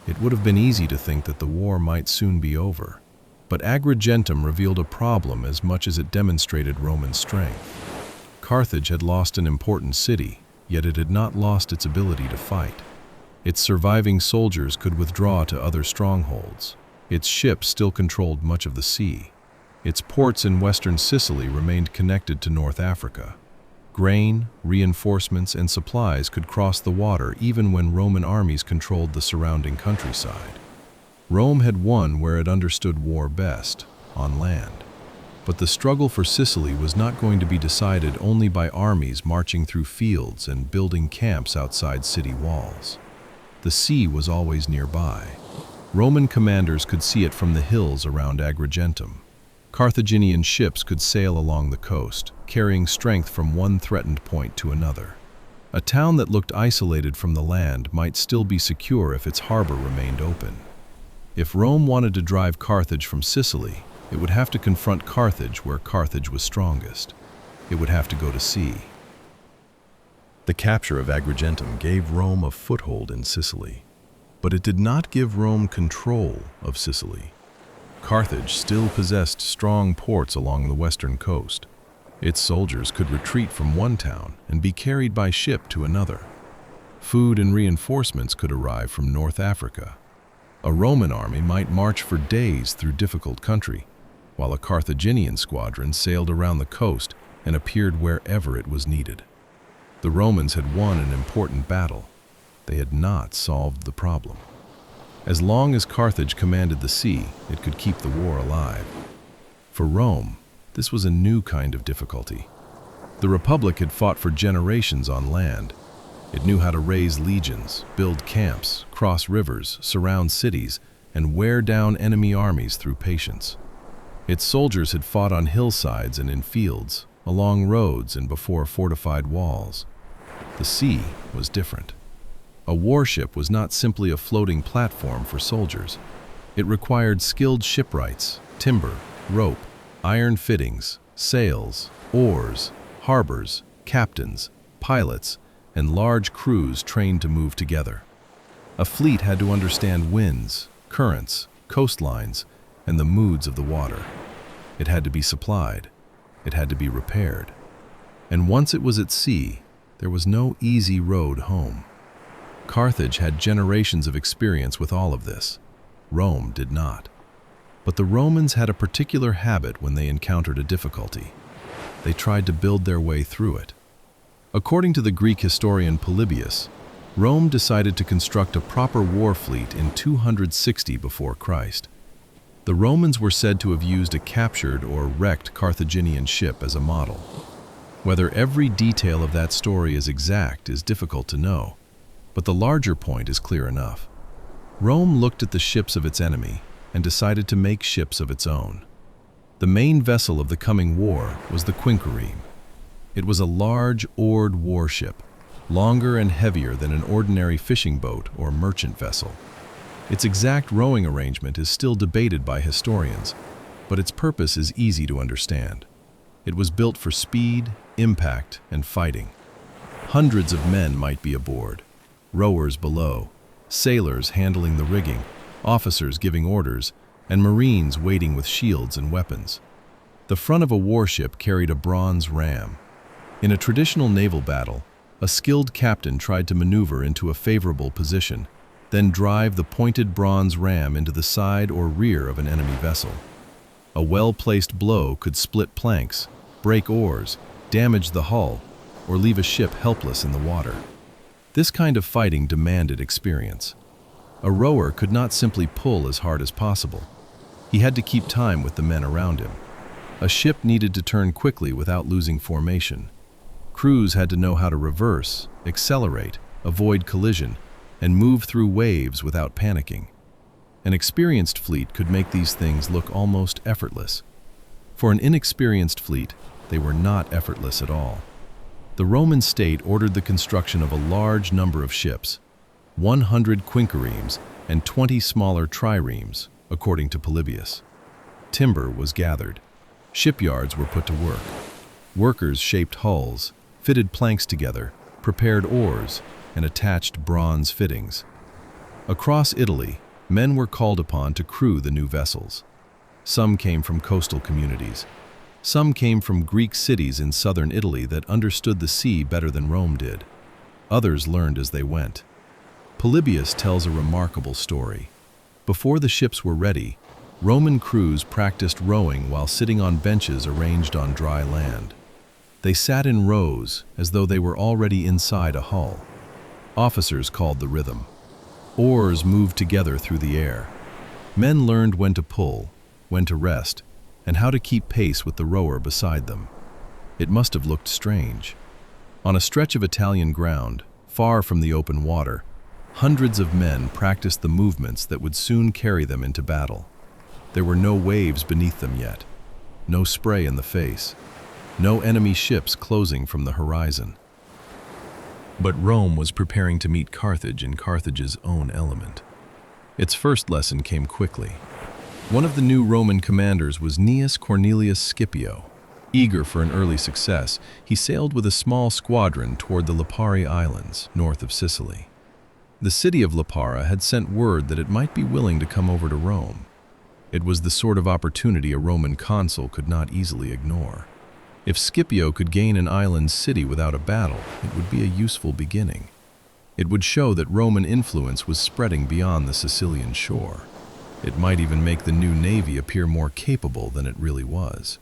It would have been easy to think that the war might soon be over, but Agrigentum revealed a problem as much as it demonstrated Roman strength. Carthage had lost an important city, yet it had not lost its ability to fight. Its surviving soldiers could withdraw to other strongholds. Its ships still controlled much of the sea. Its ports in western Sicily remained connected to North Africa. Grain, reinforcements, and supplies could cross the water even when Roman armies controlled the surrounding countryside. Rome had won where it understood war best, on land. But the struggle for Sicily was not going to be decided only by armies marching through fields and building camps outside city walls. The sea was always nearby. Roman commanders could see it from the hills around Agrigentum. Carthaginian ships could sail along the coast, carrying strength from one threatened point to another. A town that looked isolated from the land might still be secure if its harbor remained open. If Rome wanted to drive Carthage from Sicily, it would have to confront Carthage where Carthage was strongest. It would have to go to sea. The capture of Agrigentum gave Rome a foothold in Sicily, but it did not give Rome control of Sicily. Carthage still possessed strong ports along the western coast. Its soldiers could retreat from one town and be carried by ship to another. Food and reinforcements could arrive from North Africa. A Roman army might march for days through difficult country, while a Carthaginian squadron sailed around the coast and appeared wherever it was needed. The Romans had won an important battle. They had not solved the problem. As long as Carthage commanded the sea, it could keep the war alive. For Rome, this was a new kind of difficulty. The Republic had fought for generations on land. It knew how to raise legions, build camps, cross rivers, surround cities, and wear down enemy armies through patience. Its soldiers had fought on hillsides and in fields, along roads and before fortified walls. The sea was different. A warship was not simply a floating platform for soldiers. It required skilled shipwrights, timber, rope, iron fittings, sails, oars, harbors, captains, pilots, and large crews trained to move together. A fleet had to understand winds, currents, coastlines, and the moods of the water. It had to be supplied. It had to be repaired. And once it was at sea, there was no easy road home. Carthage had generations of experience with all of this. Rome did not. But the Romans had a particular habit when they encountered a difficulty. They tried to build their way through it. According to the Greek historian Polybius, Rome decided to construct a proper war fleet in 260 before Christ. The Romans were said to have used a captured or wrecked Carthaginian ship as a model. Whether every detail of that story is exact is difficult to know, but the larger point is clear enough. Rome looked at the ships of its enemy and decided to make ships of its own. The main vessel of the coming war was the quinquereme. It was a large, oared warship, longer and heavier than an ordinary fishing boat or merchant vessel. Its exact rowing arrangement is still debated by historians, but its purpose is easy to understand. It was built for speed, impact, and fighting. Hundreds of men might be aboard, rowers below, sailors handling the rigging, officers giving orders, and marines waiting with shields and weapons. The front of a warship carried a bronze ram. In a traditional naval battle, a skilled captain tried to maneuver into a favorable position, then drive the pointed bronze ram into the side or rear of an enemy vessel. A well-placed blow could split planks, break oars, damage the hull, or leave a ship helpless in the water. This kind of fighting demanded experience. A rower could not simply pull as hard as possible. He had to keep time with the men around him. A ship needed to turn quickly without losing formation. Crews had to know how to reverse, accelerate, avoid collision, and move through waves without panicking. An experienced fleet could make these things look almost effortless. For an inexperienced fleet, they were not effortless at all. The Roman state ordered the construction of a large number of ships, 100 quinqueremes and 20 smaller triremes, according to Polybius. Timber was gathered. Shipyards were put to work. Workers shaped hulls, fitted planks together, prepared oars, and attached bronze fittings. Across Italy, men were called upon to crew the new vessels. Some came from coastal communities. Some came from Greek cities in southern Italy that understood the sea better than Rome did. Others learned as they went. Polybius tells a remarkable story. Before the ships were ready, Roman crews practiced rowing while sitting on benches arranged on dry land. They sat in rows as though they were already inside a hull. Officers called the rhythm. Oars moved together through the air. Men learned when to pull, when to rest, and how to keep pace with the rower beside them. It must have looked strange. On a stretch of Italian ground, far from the open water, hundreds of men practiced the movements that would soon carry them into battle. There were no waves beneath them yet, no spray in the face, no enemy ships closing from the horizon. But Rome was preparing to meet Carthage in Carthage's own element. Its first lesson came quickly. One of the new Roman commanders was Gnaeus Cornelius Scipio. Eager for an early success, he sailed with a small squadron toward the Lipari Islands, north of Sicily. The city of Lipara had sent word that it might be willing to come over to Rome. It was the sort of opportunity a Roman consul could not easily ignore. If Scipio could gain an island city without a battle, it would be a useful beginning. It would show that Roman influence was spreading beyond the Sicilian shore. It might even make the new navy appear more capable than it really was.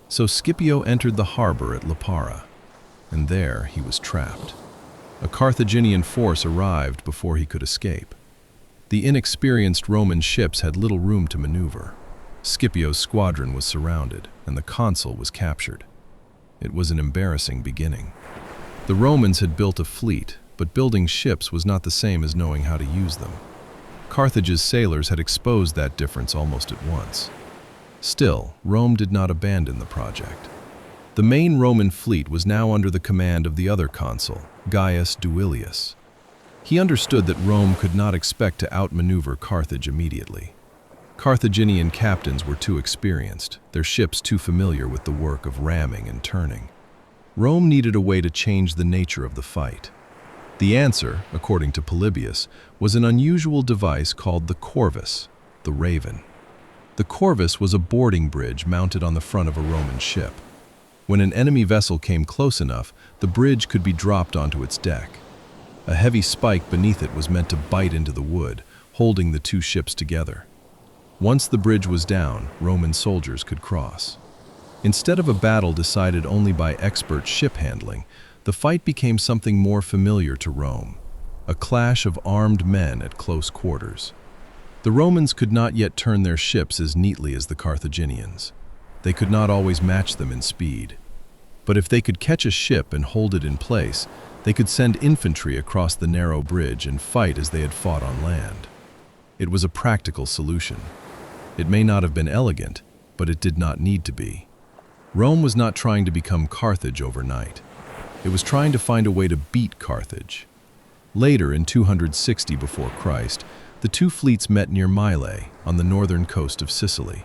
So Scipio entered the harbor at Lipara, and there he was trapped. A Carthaginian force arrived before he could escape. The inexperienced Roman ships had little room to maneuver. Scipio's squadron was surrounded, and the consul was captured. It was an embarrassing beginning. The Romans had built a fleet, but building ships was not the same as knowing how to use them. Carthage's sailors had exposed that difference almost at once. Still, Rome did not abandon the project. The main Roman fleet was now under the command of the other consul, Gaius Duilius. He understood that Rome could not expect to outmaneuver Carthage immediately. Carthaginian captains were too experienced, their ships too familiar with the work of ramming and turning. Rome needed a way to change the nature of the fight. The answer, according to Polybius, was an unusual device called the corvus, the raven. The corvus was a boarding bridge mounted on the front of a Roman ship. When an enemy vessel came close enough, the bridge could be dropped onto its deck. A heavy spike beneath it was meant to bite into the wood, holding the two ships together. Once the bridge was down, Roman soldiers could cross. Instead of a battle decided only by expert ship handling, the fight became something more familiar to Rome, a clash of armed men at close quarters. The Romans could not yet turn their ships as neatly as the Carthaginians. They could not always match them in speed. But if they could catch a ship and hold it in place, they could send infantry across the narrow bridge and fight as they had fought on land. It was a practical solution. It may not have been elegant, but it did not need to be. Rome was not trying to become Carthage overnight. It was trying to find a way to beat Carthage. Later, in 260 before Christ, the two fleets met near Mylae, on the northern coast of Sicily.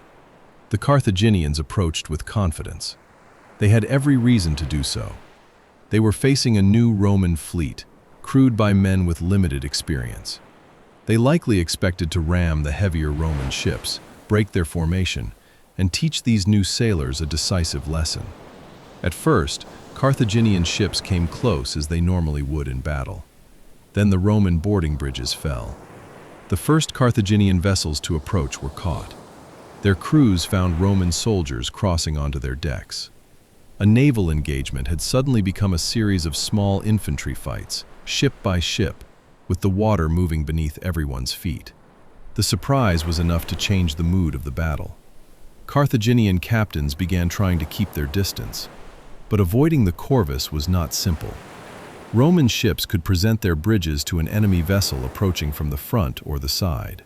The Carthaginians approached with confidence. They had every reason to do so. They were facing a new Roman fleet, crewed by men with limited experience. They likely expected to ram the heavier Roman ships, break their formation, and teach these new sailors a decisive lesson. At first, Carthaginian ships came close as they normally would in battle. Then the Roman boarding bridges fell. The first Carthaginian vessels to approach were caught. Their crews found Roman soldiers crossing onto their decks. A naval engagement had suddenly become a series of small infantry fights, ship by ship, with the water moving beneath everyone's feet. The surprise was enough to change the mood of the battle. Carthaginian captains began trying to keep their distance, but avoiding the corvus was not simple. Roman ships could present their bridges to an enemy vessel approaching from the front or the side.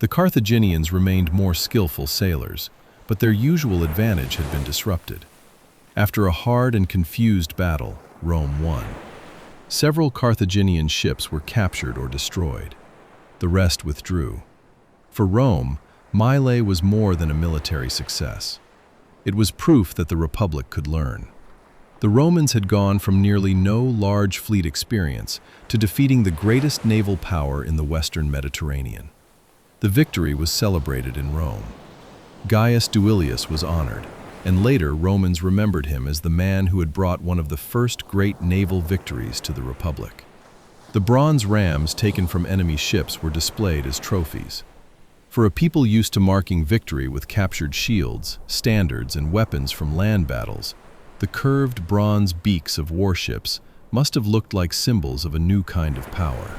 The Carthaginians remained more skillful sailors, but their usual advantage had been disrupted. After a hard and confused battle, Rome won. Several Carthaginian ships were captured or destroyed. The rest withdrew. For Rome, Mylae was more than a military success. It was proof that the Republic could learn. The Romans had gone from nearly no large fleet experience to defeating the greatest naval power in the Western Mediterranean. The victory was celebrated in Rome. Gaius Duilius was honored, and later Romans remembered him as the man who had brought one of the first great naval victories to the Republic. The bronze rams taken from enemy ships were displayed as trophies. For a people used to marking victory with captured shields, standards, and weapons from land battles, the curved bronze beaks of warships must have looked like symbols of a new kind of power.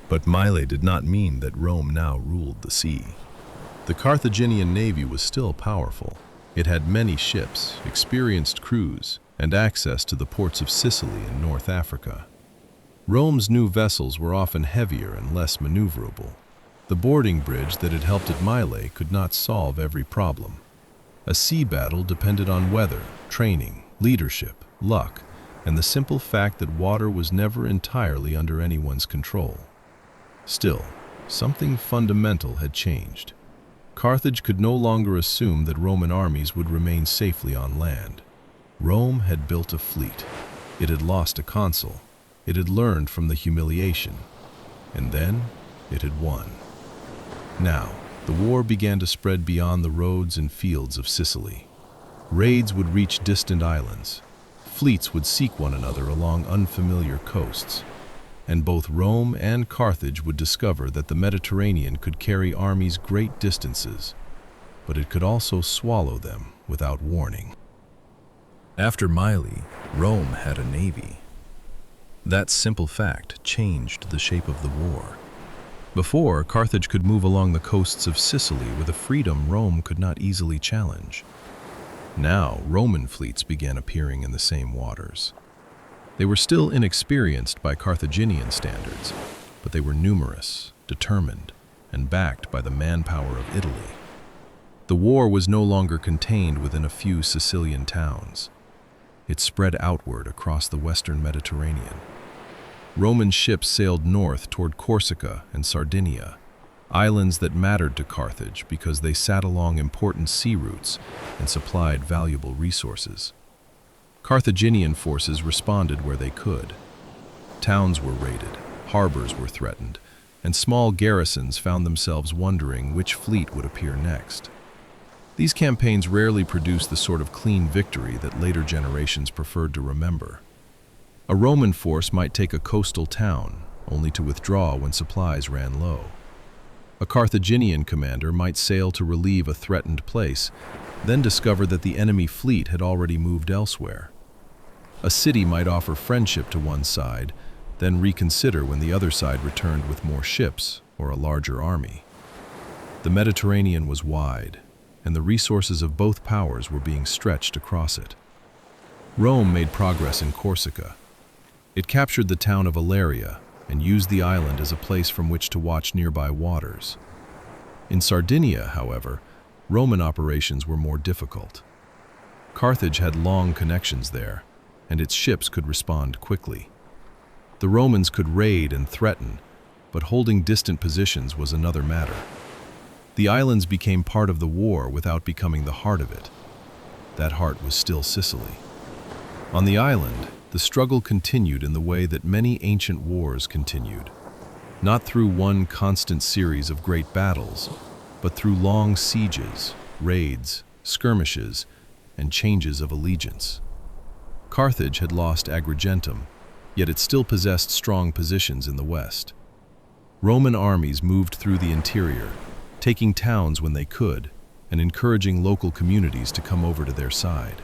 But Mylae did not mean that Rome now ruled the sea. The Carthaginian navy was still powerful. It had many ships, experienced crews, and access to the ports of Sicily and North Africa. Rome's new vessels were often heavier and less maneuverable. The boarding bridge that had helped at Mylae could not solve every problem. A sea battle depended on weather, training, leadership, luck, and the simple fact that water was never entirely under anyone's control. Still, something fundamental had changed. Carthage could no longer assume that Roman armies would remain safely on land. Rome had built a fleet. It had lost a consul. It had learned from the humiliation. And then, it had won. Now, the war began to spread beyond the roads and fields of Sicily. Raids would reach distant islands. Fleets would seek one another along unfamiliar coasts. And both Rome and Carthage would discover that the Mediterranean could carry armies great distances, but it could also swallow them without warning. After Mylae, Rome had a navy. That simple fact changed the shape of the war. Before, Carthage could move along the coasts of Sicily with a freedom Rome could not easily challenge. Now, Roman fleets began appearing in the same waters. They were still inexperienced by Carthaginian standards, but they were numerous, determined, and backed by the manpower of Italy. The war was no longer contained within a few Sicilian towns. It spread outward across the western Mediterranean. Roman ships sailed north toward Corsica and Sardinia, islands that mattered to Carthage because they sat along important sea routes and supplied valuable resources. Carthaginian forces responded where they could. Towns were raided, harbors were threatened, and small garrisons found themselves wondering which fleet would appear next. These campaigns rarely produced the sort of clean victory that later generations preferred to remember. A Roman force might take a coastal town, only to withdraw when supplies ran low. A Carthaginian commander might sail to relieve a threatened place, then discover that the enemy fleet had already moved elsewhere. A city might offer friendship to one side, then reconsider when the other side returned with more ships or a larger army. The Mediterranean was wide, and the resources of both powers were being stretched across it. Rome made progress in Corsica. It captured the town of Aleria and used the island as a place from which to watch nearby waters. In Sardinia, however, Roman operations were more difficult. Carthage had long connections there, and its ships could respond quickly. The Romans could raid and threaten, but holding distant positions was another matter. The islands became part of the war without becoming the heart of it. That heart was still Sicily. On the island, the struggle continued in the way that many ancient wars continued, not through one constant series of great battles, but through long sieges, raids, skirmishes, and changes of allegiance. Carthage had lost Agrigentum, yet it still possessed strong positions in the west. Roman armies moved through the interior, taking towns when they could, and encouraging local communities to come over to their side.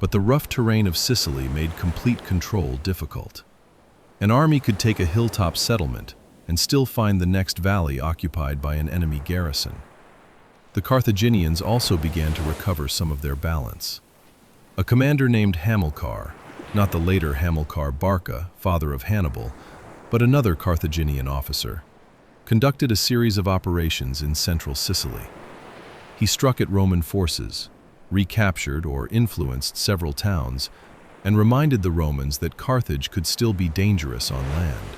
But the rough terrain of Sicily made complete control difficult. An army could take a hilltop settlement and still find the next valley occupied by an enemy garrison. The Carthaginians also began to recover some of their balance. A commander named Hamilcar, not the later Hamilcar Barca, father of Hannibal, but another Carthaginian officer, conducted a series of operations in central Sicily. He struck at Roman forces, recaptured or influenced several towns, and reminded the Romans that Carthage could still be dangerous on land.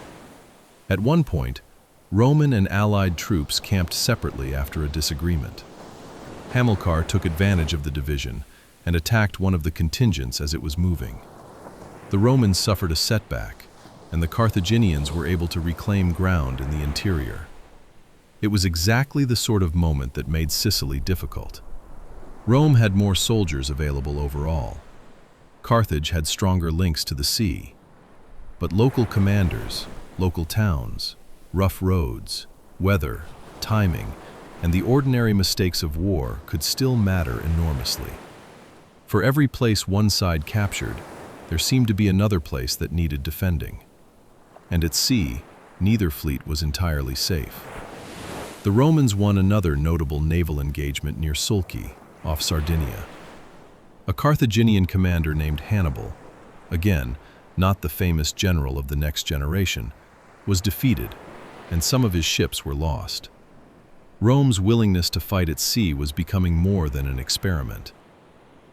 At one point, Roman and Allied troops camped separately after a disagreement. Hamilcar took advantage of the division and attacked one of the contingents as it was moving. The Romans suffered a setback, and the Carthaginians were able to reclaim ground in the interior. It was exactly the sort of moment that made Sicily difficult. Rome had more soldiers available overall. Carthage had stronger links to the sea. But local commanders, local towns, rough roads, weather, timing, and the ordinary mistakes of war could still matter enormously. For every place one side captured, there seemed to be another place that needed defending. And at sea, neither fleet was entirely safe. The Romans won another notable naval engagement near Sulci, off Sardinia. A Carthaginian commander named Hannibal, again, not the famous general of the next generation, was defeated, and some of his ships were lost. Rome's willingness to fight at sea was becoming more than an experiment.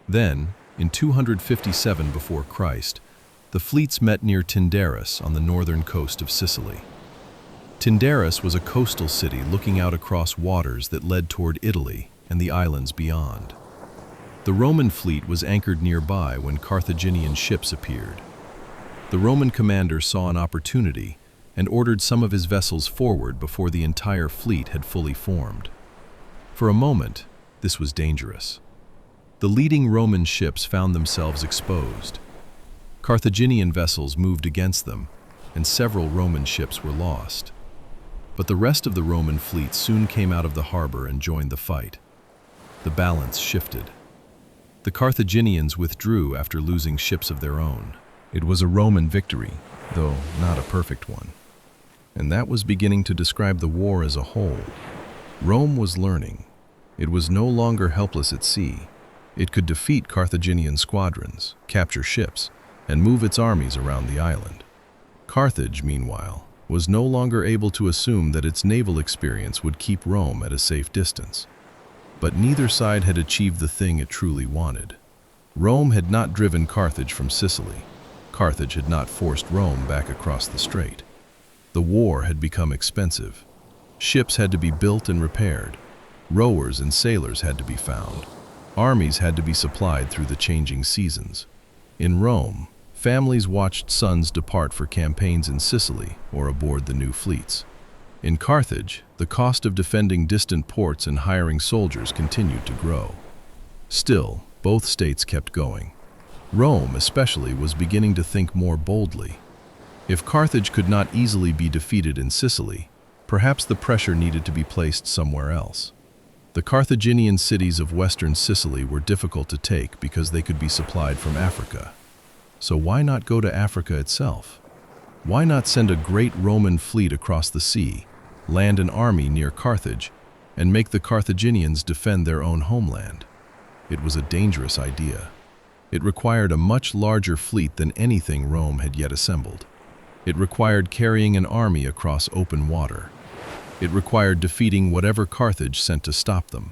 Then, in 257 before Christ, the fleets met near Tyndaris on the northern coast of Sicily. Tyndaris was a coastal city looking out across waters that led toward Italy and the islands beyond. The Roman fleet was anchored nearby when Carthaginian ships appeared. The Roman commander saw an opportunity and ordered some of his vessels forward before the entire fleet had fully formed. For a moment, this was dangerous. The leading Roman ships found themselves exposed. Carthaginian vessels moved against them, and several Roman ships were lost. But the rest of the Roman fleet soon came out of the harbor and joined the fight. The balance shifted. The Carthaginians withdrew after losing ships of their own. It was a Roman victory, though not a perfect one. And that was beginning to describe the war as a whole. Rome was learning. It was no longer helpless at sea. It could defeat Carthaginian squadrons, capture ships, and move its armies around the island. Carthage, meanwhile, was no longer able to assume that its naval experience would keep Rome at a safe distance. But neither side had achieved the thing it truly wanted. Rome had not driven Carthage from Sicily. Carthage had not forced Rome back across the strait. The war had become expensive. Ships had to be built and repaired. Rowers and sailors had to be found. Armies had to be supplied through the changing seasons. In Rome, families watched sons depart for campaigns in Sicily or aboard the new fleets. In Carthage, the cost of defending distant ports and hiring soldiers continued to grow. Still, both states kept going. Rome, especially, was beginning to think more boldly. If Carthage could not easily be defeated in Sicily, perhaps the pressure needed to be placed somewhere else. The Carthaginian cities of western Sicily were difficult to take because they could be supplied from Africa. So why not go to Africa itself? Why not send a great Roman fleet across the sea, land an army near Carthage, and make the Carthaginians defend their own homeland? It was a dangerous idea. It required a much larger fleet than anything Rome had yet assembled. It required carrying an army across open water. It required defeating whatever Carthage sent to stop them.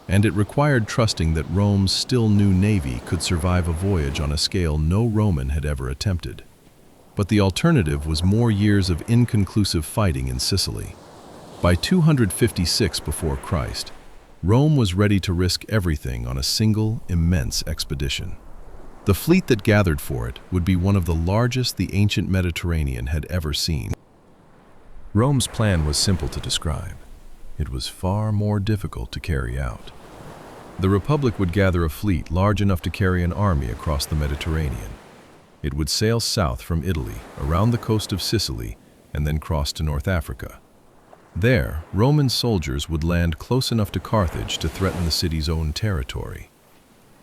And it required trusting that Rome's still new navy could survive a voyage on a scale no Roman had ever attempted. But the alternative was more years of inconclusive fighting in Sicily. By 256 before Christ, Rome was ready to risk everything on a single, immense expedition. The fleet that gathered for it would be one of the largest the ancient Mediterranean had ever seen. Rome's plan was simple to describe. It was far more difficult to carry out. The Republic would gather a fleet large enough to carry an army across the Mediterranean. It would sail south from Italy, around the coast of Sicily, and then cross to North Africa. There, Roman soldiers would land close enough to Carthage to threaten the city's own territory.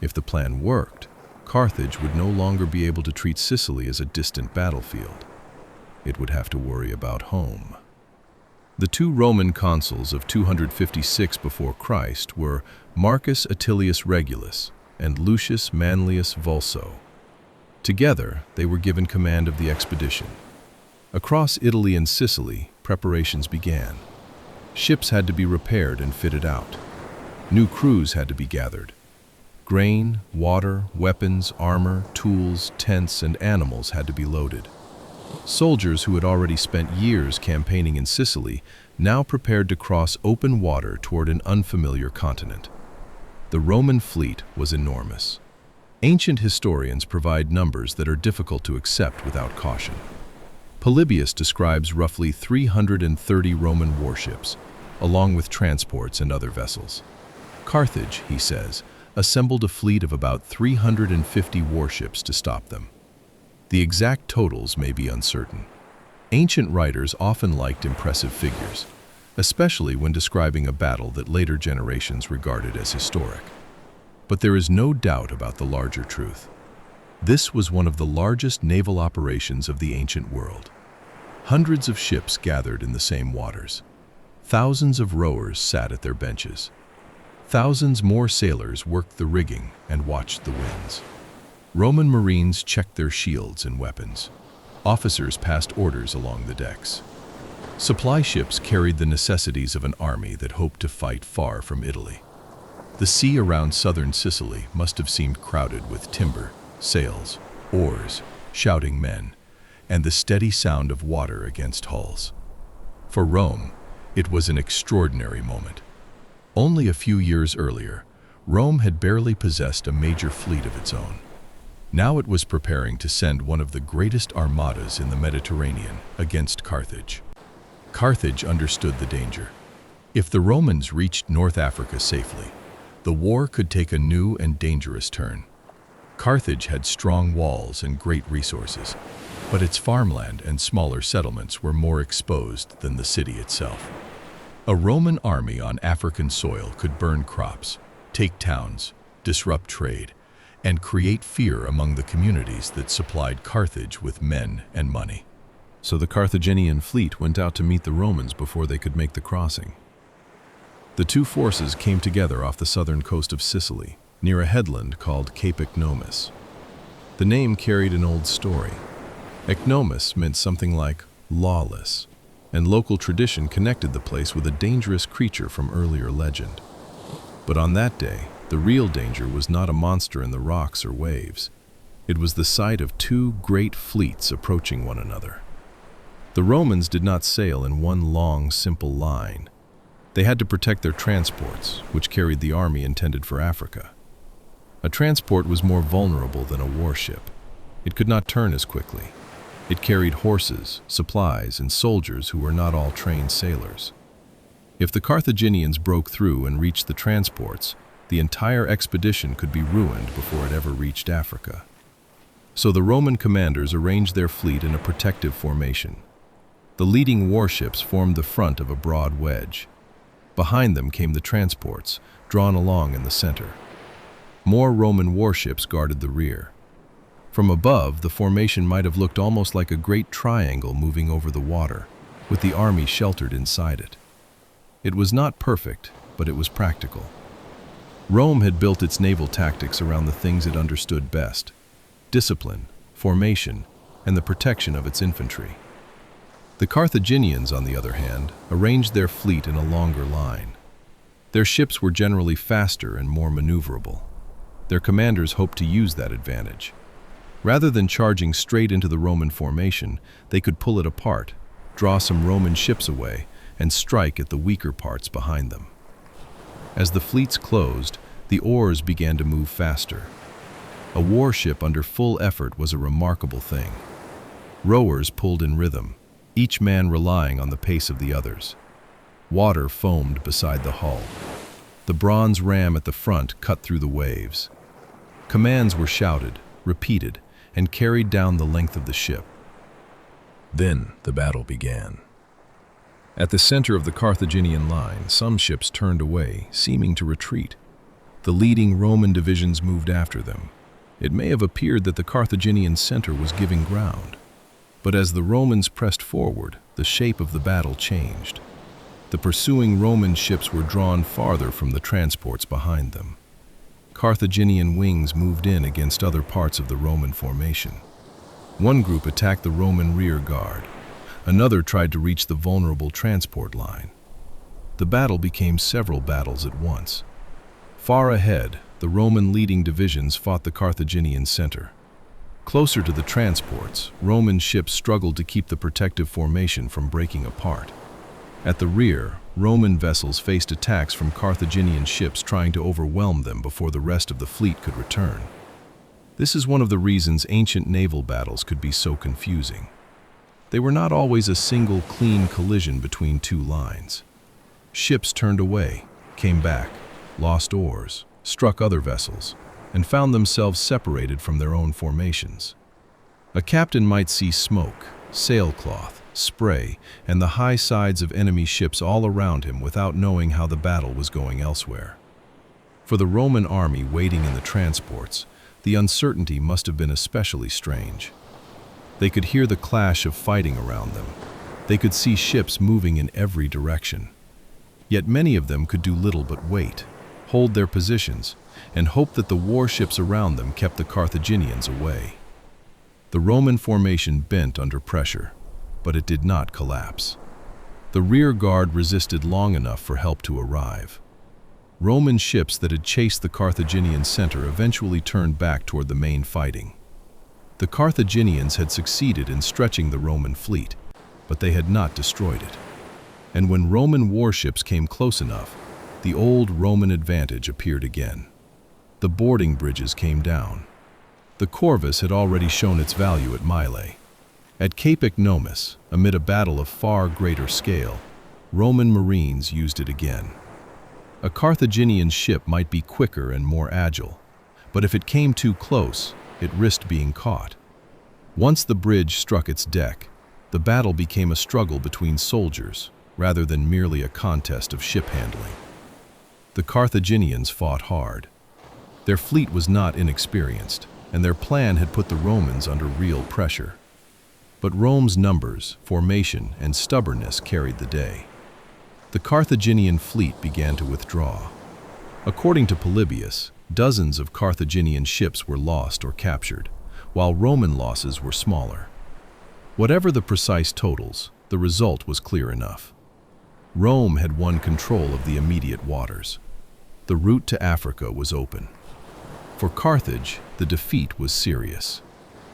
If the plan worked, Carthage would no longer be able to treat Sicily as a distant battlefield. It would have to worry about home. The two Roman consuls of 256 before Christ were Marcus Atilius Regulus and Lucius Manlius Vulso. Together, they were given command of the expedition. Across Italy and Sicily, preparations began. Ships had to be repaired and fitted out. New crews had to be gathered. Grain, water, weapons, armor, tools, tents, and animals had to be loaded. Soldiers who had already spent years campaigning in Sicily now prepared to cross open water toward an unfamiliar continent. The Roman fleet was enormous. Ancient historians provide numbers that are difficult to accept without caution. Polybius describes roughly 330 Roman warships, along with transports and other vessels. Carthage, he says, assembled a fleet of about 350 warships to stop them. The exact totals may be uncertain. Ancient writers often liked impressive figures, especially when describing a battle that later generations regarded as historic. But there is no doubt about the larger truth. This was one of the largest naval operations of the ancient world. Hundreds of ships gathered in the same waters. Thousands of rowers sat at their benches. Thousands more sailors worked the rigging and watched the winds. Roman marines checked their shields and weapons. Officers passed orders along the decks. Supply ships carried the necessities of an army that hoped to fight far from Italy. The sea around southern Sicily must have seemed crowded with timber, sails, oars, shouting men, and the steady sound of water against hulls. For Rome, it was an extraordinary moment. Only a few years earlier, Rome had barely possessed a major fleet of its own. Now it was preparing to send one of the greatest armadas in the Mediterranean against Carthage. Carthage understood the danger. If the Romans reached North Africa safely, the war could take a new and dangerous turn. Carthage had strong walls and great resources, but its farmland and smaller settlements were more exposed than the city itself. A Roman army on African soil could burn crops, take towns, disrupt trade, and create fear among the communities that supplied Carthage with men and money. So the Carthaginian fleet went out to meet the Romans before they could make the crossing. The two forces came together off the southern coast of Sicily, near a headland called Cape Ecnomus. The name carried an old story. Ecnomus meant something like lawless, and local tradition connected the place with a dangerous creature from earlier legend. But on that day, the real danger was not a monster in the rocks or waves. It was the sight of two great fleets approaching one another. The Romans did not sail in one long, simple line. They had to protect their transports, which carried the army intended for Africa. A transport was more vulnerable than a warship. It could not turn as quickly. It carried horses, supplies, and soldiers who were not all trained sailors. If the Carthaginians broke through and reached the transports, the entire expedition could be ruined before it ever reached Africa. So the Roman commanders arranged their fleet in a protective formation. The leading warships formed the front of a broad wedge. Behind them came the transports, drawn along in the center. More Roman warships guarded the rear. From above, the formation might have looked almost like a great triangle moving over the water, with the army sheltered inside it. It was not perfect, but it was practical. Rome had built its naval tactics around the things it understood best: discipline, formation, and the protection of its infantry. The Carthaginians, on the other hand, arranged their fleet in a longer line. Their ships were generally faster and more maneuverable. Their commanders hoped to use that advantage. Rather than charging straight into the Roman formation, they could pull it apart, draw some Roman ships away, and strike at the weaker parts behind them. As the fleets closed, the oars began to move faster. A warship under full effort was a remarkable thing. Rowers pulled in rhythm, each man relying on the pace of the others. Water foamed beside the hull. The bronze ram at the front cut through the waves. Commands were shouted, repeated, and carried down the length of the ship. Then the battle began. At the center of the Carthaginian line, some ships turned away, seeming to retreat. The leading Roman divisions moved after them. It may have appeared that the Carthaginian center was giving ground. But as the Romans pressed forward, the shape of the battle changed. The pursuing Roman ships were drawn farther from the transports behind them. Carthaginian wings moved in against other parts of the Roman formation. One group attacked the Roman rear guard. Another tried to reach the vulnerable transport line. The battle became several battles at once. Far ahead, the Roman leading divisions fought the Carthaginian center. Closer to the transports, Roman ships struggled to keep the protective formation from breaking apart. At the rear, Roman vessels faced attacks from Carthaginian ships trying to overwhelm them before the rest of the fleet could return. This is one of the reasons ancient naval battles could be so confusing. They were not always a single clean collision between two lines. Ships turned away, came back, lost oars, struck other vessels, and found themselves separated from their own formations. A captain might see smoke, sailcloth, spray, and the high sides of enemy ships all around him without knowing how the battle was going elsewhere. For the Roman army waiting in the transports, the uncertainty must have been especially strange. They could hear the clash of fighting around them. They could see ships moving in every direction. Yet many of them could do little but wait, hold their positions, and hope that the warships around them kept the Carthaginians away. The Roman formation bent under pressure, but it did not collapse. The rear guard resisted long enough for help to arrive. Roman ships that had chased the Carthaginian center eventually turned back toward the main fighting. The Carthaginians had succeeded in stretching the Roman fleet, but they had not destroyed it. And when Roman warships came close enough, the old Roman advantage appeared again. The boarding bridges came down. The Corvus had already shown its value at Mylae. At Cape Ecnomus, amid a battle of far greater scale, Roman marines used it again. A Carthaginian ship might be quicker and more agile, but if it came too close, it risked being caught. Once the bridge struck its deck, the battle became a struggle between soldiers, rather than merely a contest of ship handling. The Carthaginians fought hard. Their fleet was not inexperienced, and their plan had put the Romans under real pressure. But Rome's numbers, formation, and stubbornness carried the day. The Carthaginian fleet began to withdraw. According to Polybius, dozens of Carthaginian ships were lost or captured, while Roman losses were smaller. Whatever the precise totals, the result was clear enough. Rome had won control of the immediate waters. The route to Africa was open. For Carthage, the defeat was serious.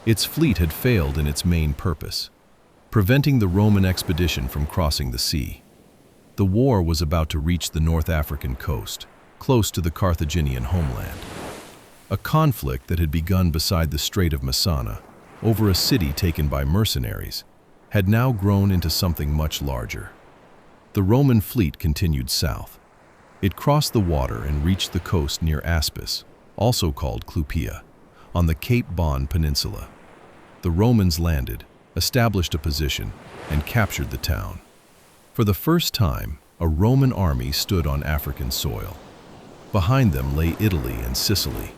Its fleet had failed in its main purpose, preventing the Roman expedition from crossing the sea. The war was about to reach the North African coast, close to the Carthaginian homeland. A conflict that had begun beside the Strait of Messana, over a city taken by mercenaries, had now grown into something much larger. The Roman fleet continued south. It crossed the water and reached the coast near Aspis, also called Clupea, on the Cape Bon Peninsula. The Romans landed, established a position, and captured the town. For the first time, a Roman army stood on African soil. Behind them lay Italy and Sicily.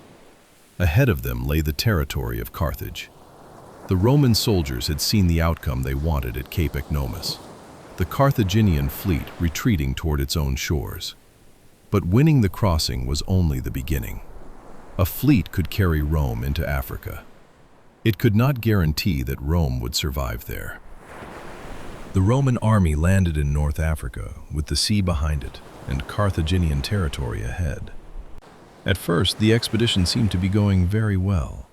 Ahead of them lay the territory of Carthage. The Roman soldiers had seen the outcome they wanted at Cape Ecnomus, the Carthaginian fleet retreating toward its own shores. But winning the crossing was only the beginning. A fleet could carry Rome into Africa. It could not guarantee that Rome would survive there. The Roman army landed in North Africa, with the sea behind it and Carthaginian territory ahead. At first, the expedition seemed to be going very well.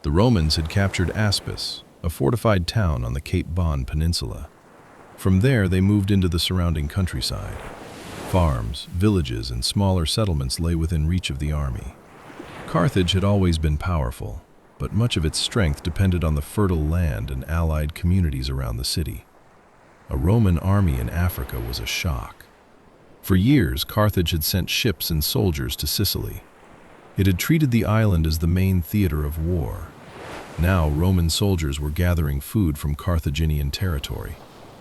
The Romans had captured Aspis, a fortified town on the Cape Bon Peninsula. From there, they moved into the surrounding countryside. Farms, villages, and smaller settlements lay within reach of the army. Carthage had always been powerful, but much of its strength depended on the fertile land and allied communities around the city. A Roman army in Africa was a shock. For years, Carthage had sent ships and soldiers to Sicily. It had treated the island as the main theater of war. Now, Roman soldiers were gathering food from Carthaginian territory,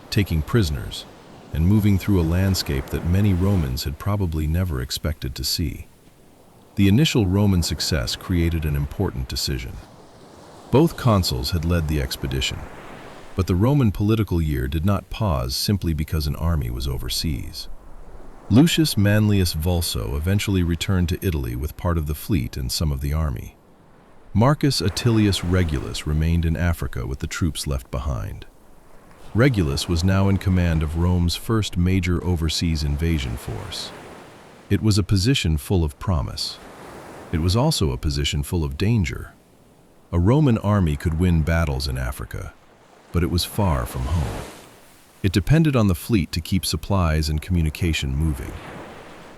taking prisoners, and moving through a landscape that many Romans had probably never expected to see. The initial Roman success created an important decision. Both consuls had led the expedition, but the Roman political year did not pause simply because an army was overseas. Lucius Manlius Vulso eventually returned to Italy with part of the fleet and some of the army. Marcus Attilius Regulus remained in Africa with the troops left behind. Regulus was now in command of Rome's first major overseas invasion force. It was a position full of promise. It was also a position full of danger. A Roman army could win battles in Africa, but it was far from home. It depended on the fleet to keep supplies and communication moving.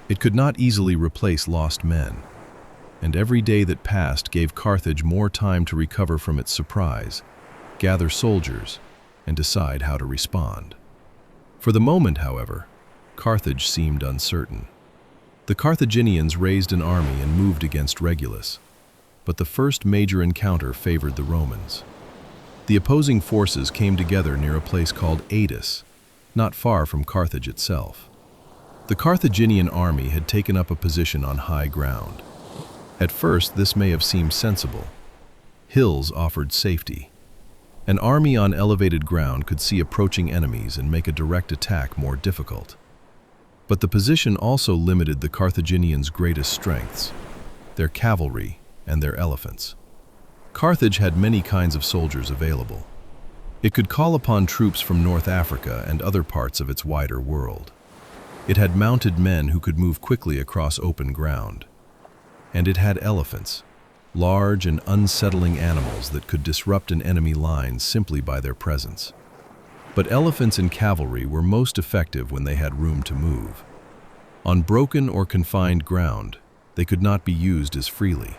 It could not easily replace lost men, and every day that passed gave Carthage more time to recover from its surprise, gather soldiers, and decide how to respond. For the moment, however, Carthage seemed uncertain. The Carthaginians raised an army and moved against Regulus, but the first major encounter favored the Romans. The opposing forces came together near a place called Adis, not far from Carthage itself. The Carthaginian army had taken up a position on high ground. At first, this may have seemed sensible. Hills offered safety. An army on elevated ground could see approaching enemies and make a direct attack more difficult. But the position also limited the Carthaginians' greatest strengths, their cavalry and their elephants. Carthage had many kinds of soldiers available. It could call upon troops from North Africa and other parts of its wider world. It had mounted men who could move quickly across open ground. And it had elephants, large and unsettling animals that could disrupt an enemy line simply by their presence. But elephants and cavalry were most effective when they had room to move. On broken or confined ground, they could not be used as freely.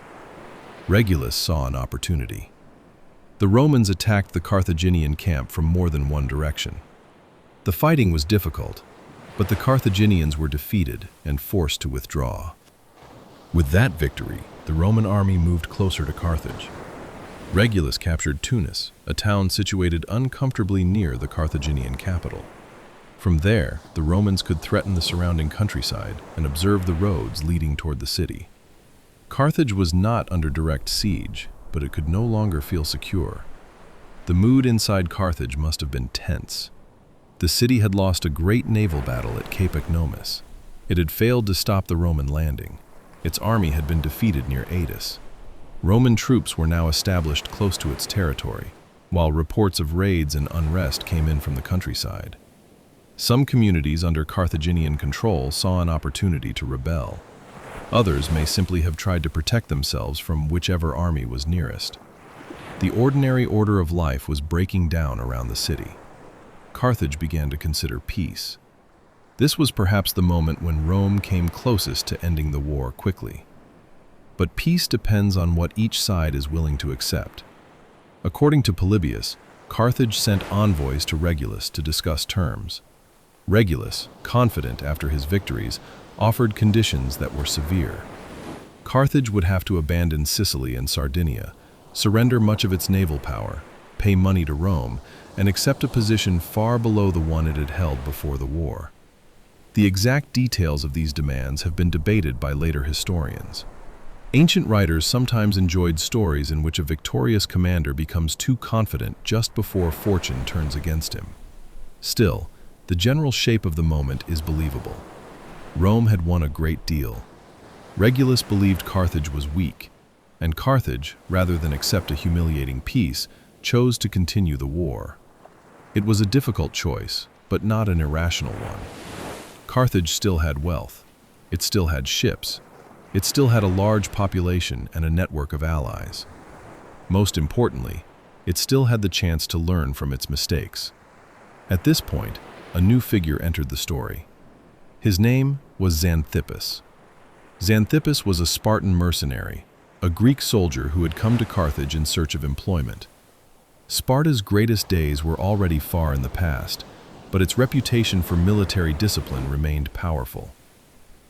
Regulus saw an opportunity. The Romans attacked the Carthaginian camp from more than one direction. The fighting was difficult, but the Carthaginians were defeated and forced to withdraw. With that victory, the Roman army moved closer to Carthage. Regulus captured Tunis, a town situated uncomfortably near the Carthaginian capital. From there, the Romans could threaten the surrounding countryside and observe the roads leading toward the city. Carthage was not under direct siege, but it could no longer feel secure. The mood inside Carthage must have been tense. The city had lost a great naval battle at Cape Ecnomus. It had failed to stop the Roman landing. Its army had been defeated near Adis. Roman troops were now established close to its territory, while reports of raids and unrest came in from the countryside. Some communities under Carthaginian control saw an opportunity to rebel. Others may simply have tried to protect themselves from whichever army was nearest. The ordinary order of life was breaking down around the city. Carthage began to consider peace. This was perhaps the moment when Rome came closest to ending the war quickly. But peace depends on what each side is willing to accept. According to Polybius, Carthage sent envoys to Regulus to discuss terms. Regulus, confident after his victories, offered conditions that were severe. Carthage would have to abandon Sicily and Sardinia, surrender much of its naval power, pay money to Rome, and accept a position far below the one it had held before the war. The exact details of these demands have been debated by later historians. Ancient writers sometimes enjoyed stories in which a victorious commander becomes too confident just before fortune turns against him. Still, the general shape of the moment is believable. Rome had won a great deal. Regulus believed Carthage was weak, and Carthage, rather than accept a humiliating peace, chose to continue the war. It was a difficult choice, but not an irrational one. Carthage still had wealth. It still had ships. It still had a large population and a network of allies. Most importantly, it still had the chance to learn from its mistakes. At this point, a new figure entered the story. His name was Xanthippus. Xanthippus was a Spartan mercenary, a Greek soldier who had come to Carthage in search of employment. Sparta's greatest days were already far in the past, but its reputation for military discipline remained powerful.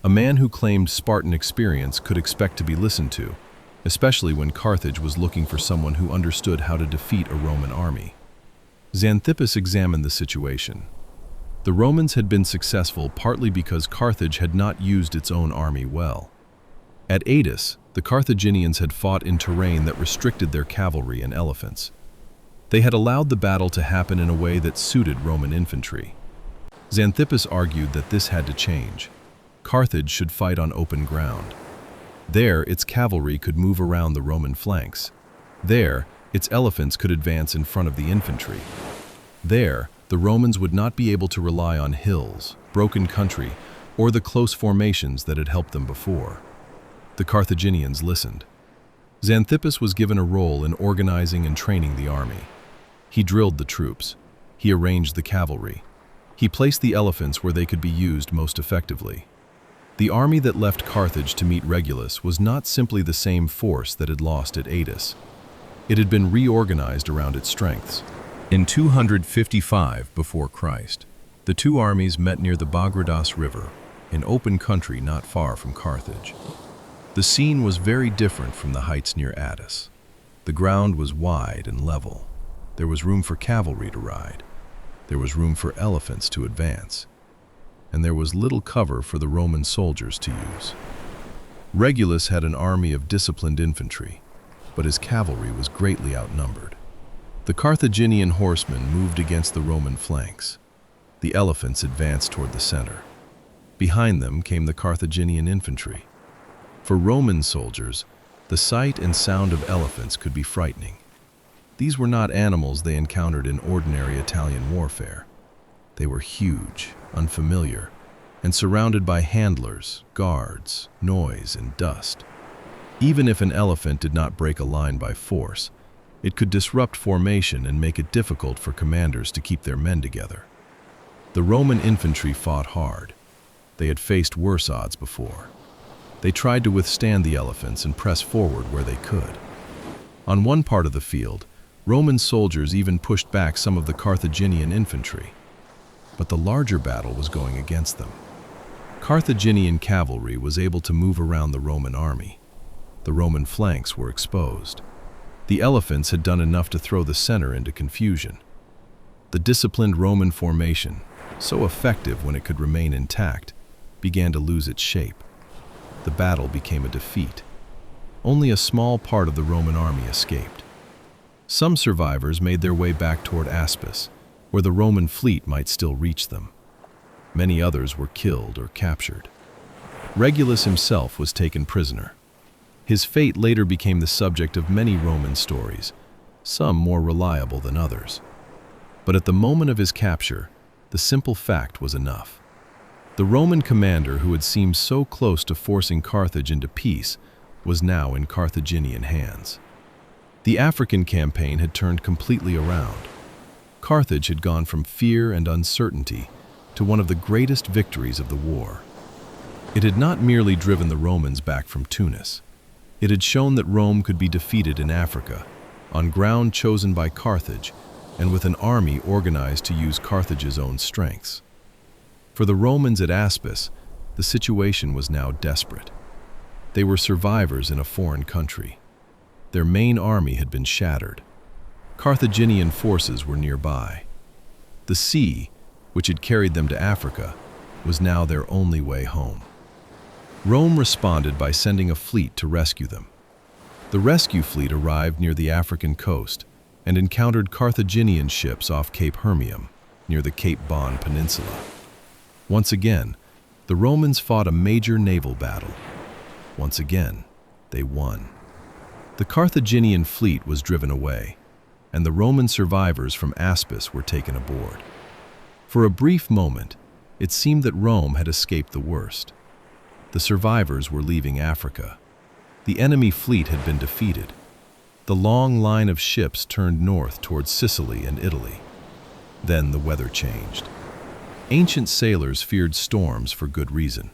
A man who claimed Spartan experience could expect to be listened to, especially when Carthage was looking for someone who understood how to defeat a Roman army. Xanthippus examined the situation. The Romans had been successful partly because Carthage had not used its own army well. At Adis, the Carthaginians had fought in terrain that restricted their cavalry and elephants. They had allowed the battle to happen in a way that suited Roman infantry. Xanthippus argued that this had to change. Carthage should fight on open ground. There, its cavalry could move around the Roman flanks. There, its elephants could advance in front of the infantry. There, the Romans would not be able to rely on hills, broken country, or the close formations that had helped them before. The Carthaginians listened. Xanthippus was given a role in organizing and training the army. He drilled the troops. He arranged the cavalry. He placed the elephants where they could be used most effectively. The army that left Carthage to meet Regulus was not simply the same force that had lost at Adus. It had been reorganized around its strengths. In 255 before Christ, the two armies met near the Bagradas River, in open country not far from Carthage. The scene was very different from the heights near Adus. The ground was wide and level. There was room for cavalry to ride. There was room for elephants to advance. And there was little cover for the Roman soldiers to use. Regulus had an army of disciplined infantry, but his cavalry was greatly outnumbered. The Carthaginian horsemen moved against the Roman flanks. The elephants advanced toward the center. Behind them came the Carthaginian infantry. For Roman soldiers, the sight and sound of elephants could be frightening. These were not animals they encountered in ordinary Italian warfare. They were huge, unfamiliar, and surrounded by handlers, guards, noise, and dust. Even if an elephant did not break a line by force, it could disrupt formation and make it difficult for commanders to keep their men together. The Roman infantry fought hard. They had faced worse odds before. They tried to withstand the elephants and press forward where they could. On one part of the field, Roman soldiers even pushed back some of the Carthaginian infantry. But the larger battle was going against them. Carthaginian cavalry was able to move around the Roman army. The Roman flanks were exposed. The elephants had done enough to throw the center into confusion. The disciplined Roman formation, so effective when it could remain intact, began to lose its shape. The battle became a defeat. Only a small part of the Roman army escaped. Some survivors made their way back toward Aspis, where the Roman fleet might still reach them. Many others were killed or captured. Regulus himself was taken prisoner. His fate later became the subject of many Roman stories, some more reliable than others. But at the moment of his capture, the simple fact was enough. The Roman commander who had seemed so close to forcing Carthage into peace was now in Carthaginian hands. The African campaign had turned completely around. Carthage had gone from fear and uncertainty to one of the greatest victories of the war. It had not merely driven the Romans back from Tunis. It had shown that Rome could be defeated in Africa, on ground chosen by Carthage, and with an army organized to use Carthage's own strengths. For the Romans at Aspis, the situation was now desperate. They were survivors in a foreign country. Their main army had been shattered. Carthaginian forces were nearby. The sea, which had carried them to Africa, was now their only way home. Rome responded by sending a fleet to rescue them. The rescue fleet arrived near the African coast and encountered Carthaginian ships off Cape Hermium, near the Cape Bon Peninsula. Once again, the Romans fought a major naval battle. Once again, they won. The Carthaginian fleet was driven away, and the Roman survivors from Aspis were taken aboard. For a brief moment, it seemed that Rome had escaped the worst. The survivors were leaving Africa. The enemy fleet had been defeated. The long line of ships turned north towards Sicily and Italy. Then the weather changed. Ancient sailors feared storms for good reason.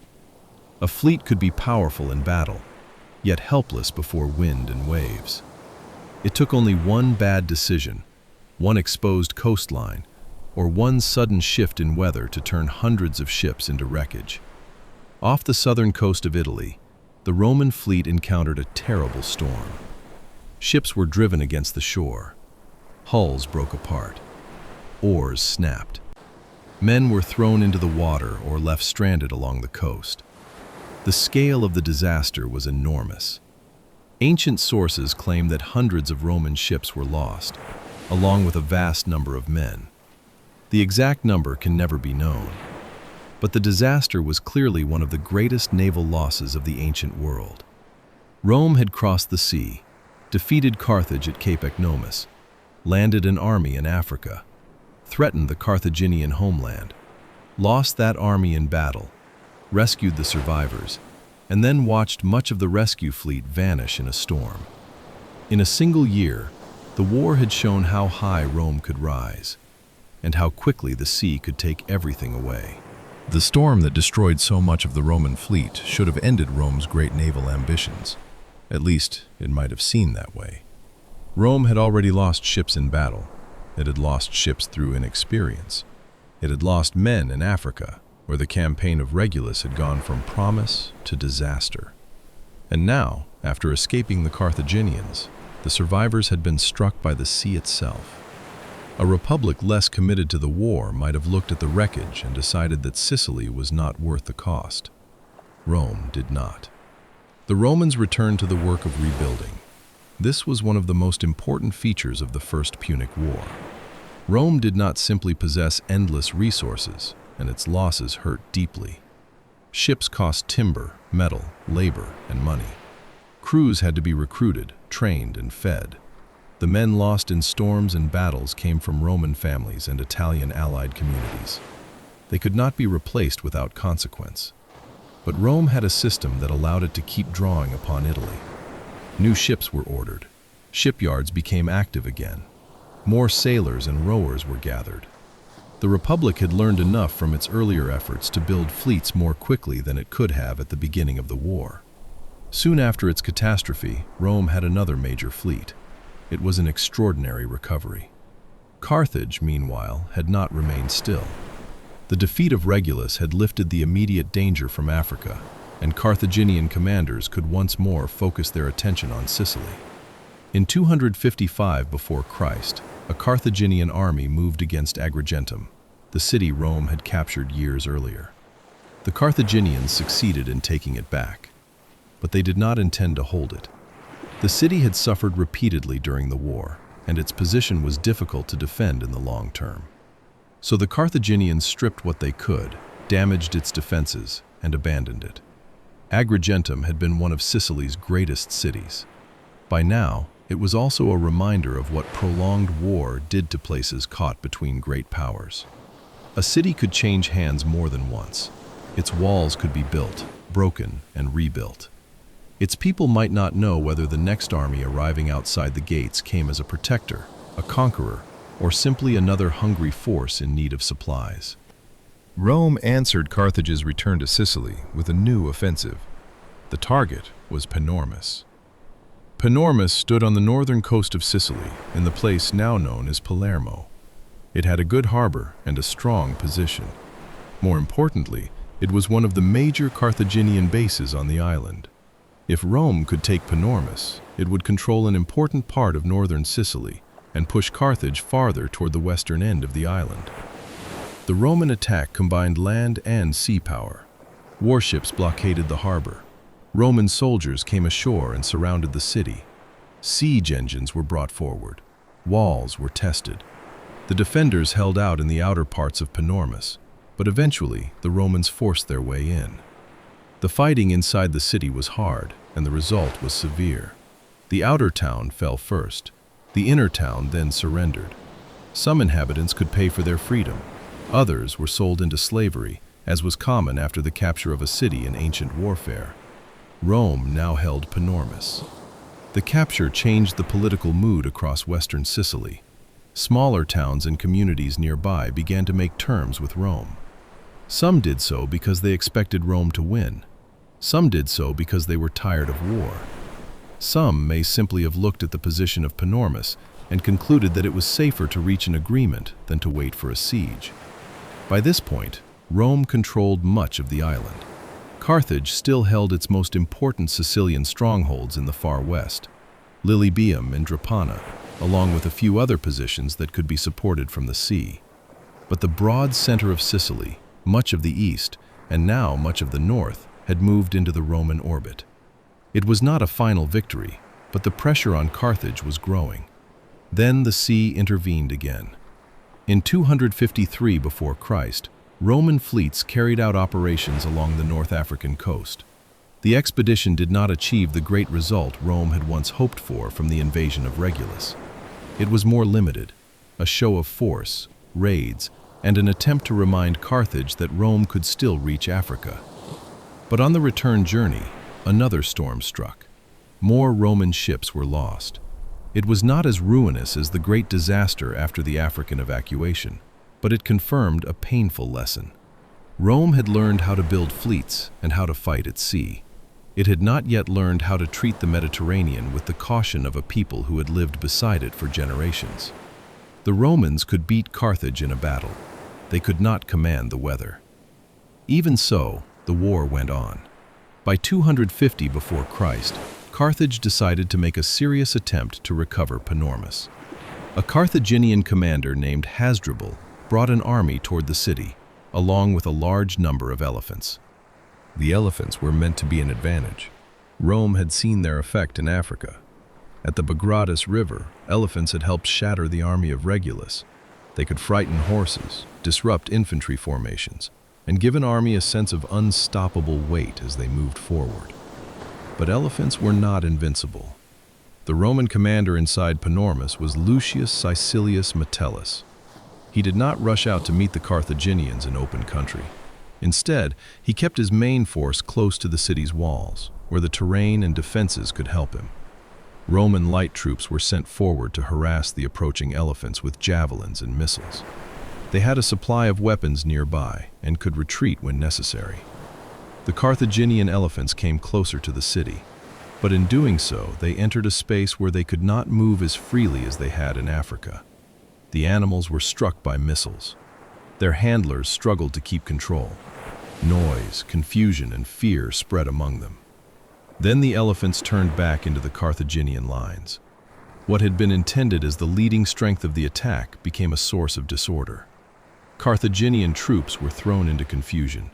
A fleet could be powerful in battle, yet helpless before wind and waves. It took only one bad decision, one exposed coastline, or one sudden shift in weather to turn hundreds of ships into wreckage. Off the southern coast of Italy, the Roman fleet encountered a terrible storm. Ships were driven against the shore. Hulls broke apart. Oars snapped. Men were thrown into the water or left stranded along the coast. The scale of the disaster was enormous. Ancient sources claim that hundreds of Roman ships were lost, along with a vast number of men. The exact number can never be known. But the disaster was clearly one of the greatest naval losses of the ancient world. Rome had crossed the sea, defeated Carthage at Cape Ecnomus, landed an army in Africa, threatened the Carthaginian homeland, lost that army in battle, rescued the survivors, and then watched much of the rescue fleet vanish in a storm. In a single year, the war had shown how high Rome could rise, and how quickly the sea could take everything away. The storm that destroyed so much of the Roman fleet should have ended Rome's great naval ambitions. At least, it might have seemed that way. Rome had already lost ships in battle. It had lost ships through inexperience. It had lost men in Africa, where the campaign of Regulus had gone from promise to disaster. And now, after escaping the Carthaginians, the survivors had been struck by the sea itself. A republic less committed to the war might have looked at the wreckage and decided that Sicily was not worth the cost. Rome did not. The Romans returned to the work of rebuilding. This was one of the most important features of the First Punic War. Rome did not simply possess endless resources, and its losses hurt deeply. Ships cost timber, metal, labor, and money. Crews had to be recruited, trained, and fed. The men lost in storms and battles came from Roman families and Italian allied communities. They could not be replaced without consequence. But Rome had a system that allowed it to keep drawing upon Italy. New ships were ordered. Shipyards became active again. More sailors and rowers were gathered. The Republic had learned enough from its earlier efforts to build fleets more quickly than it could have at the beginning of the war. Soon after its catastrophe, Rome had another major fleet. It was an extraordinary recovery. Carthage, meanwhile, had not remained still. The defeat of Regulus had lifted the immediate danger from Africa, and Carthaginian commanders could once more focus their attention on Sicily. In 255 before Christ, a Carthaginian army moved against Agrigentum, the city Rome had captured years earlier. The Carthaginians succeeded in taking it back, but they did not intend to hold it. The city had suffered repeatedly during the war, and its position was difficult to defend in the long term. So the Carthaginians stripped what they could, damaged its defenses, and abandoned it. Agrigentum had been one of Sicily's greatest cities. By now, it was also a reminder of what prolonged war did to places caught between great powers. A city could change hands more than once. Its walls could be built, broken, and rebuilt. Its people might not know whether the next army arriving outside the gates came as a protector, a conqueror, or simply another hungry force in need of supplies. Rome answered Carthage's return to Sicily with a new offensive. The target was Panormus. Panormus stood on the northern coast of Sicily, in the place now known as Palermo. It had a good harbor and a strong position. More importantly, it was one of the major Carthaginian bases on the island. If Rome could take Panormus, it would control an important part of northern Sicily and push Carthage farther toward the western end of the island. The Roman attack combined land and sea power. Warships blockaded the harbor. Roman soldiers came ashore and surrounded the city. Siege engines were brought forward. Walls were tested. The defenders held out in the outer parts of Panormus, but eventually the Romans forced their way in. The fighting inside the city was hard, and the result was severe. The outer town fell first. The inner town then surrendered. Some inhabitants could pay for their freedom. Others were sold into slavery, as was common after the capture of a city in ancient warfare. Rome now held Panormus. The capture changed the political mood across western Sicily. Smaller towns and communities nearby began to make terms with Rome. Some did so because they expected Rome to win. Some did so because they were tired of war. Some may simply have looked at the position of Panormus and concluded that it was safer to reach an agreement than to wait for a siege. By this point, Rome controlled much of the island. Carthage still held its most important Sicilian strongholds in the far west, Lilybaeum and Drepana, along with a few other positions that could be supported from the sea. But the broad center of Sicily, much of the east, and now much of the north, had moved into the Roman orbit. It was not a final victory, but the pressure on Carthage was growing. Then the sea intervened again. In 253 before Christ, Roman fleets carried out operations along the North African coast. The expedition did not achieve the great result Rome had once hoped for from the invasion of Regulus. It was more limited, a show of force, raids, and an attempt to remind Carthage that Rome could still reach Africa. But on the return journey, Another storm struck. More Roman ships were lost. It was not as ruinous as the great disaster after the African evacuation, but it confirmed a painful lesson. Rome had learned how to build fleets and how to fight at sea. It had not yet learned how to treat the Mediterranean with the caution of a people who had lived beside it for generations. The Romans could beat Carthage in a battle. They could not command the weather. Even so, the war went on. By 250 before Christ, Carthage decided to make a serious attempt to recover Panormus. A Carthaginian commander named Hasdrubal brought an army toward the city, along with a large number of elephants. The elephants were meant to be an advantage. Rome had seen their effect in Africa. At the Bagratis River, elephants had helped shatter the army of Regulus. They could frighten horses, disrupt infantry formations, and give an army a sense of unstoppable weight as they moved forward. But elephants were not invincible. The Roman commander inside Panormus was Lucius Caecilius Metellus. He did not rush out to meet the Carthaginians in open country. Instead, he kept his main force close to the city's walls, where the terrain and defenses could help him. Roman light troops were sent forward to harass the approaching elephants with javelins and missiles. They had a supply of weapons nearby and could retreat when necessary. The Carthaginian elephants came closer to the city, but in doing so, they entered a space where they could not move as freely as they had in Africa. The animals were struck by missiles. Their handlers struggled to keep control. Noise, confusion, and fear spread among them. Then the elephants turned back into the Carthaginian lines. What had been intended as the leading strength of the attack became a source of disorder. Carthaginian troops were thrown into confusion.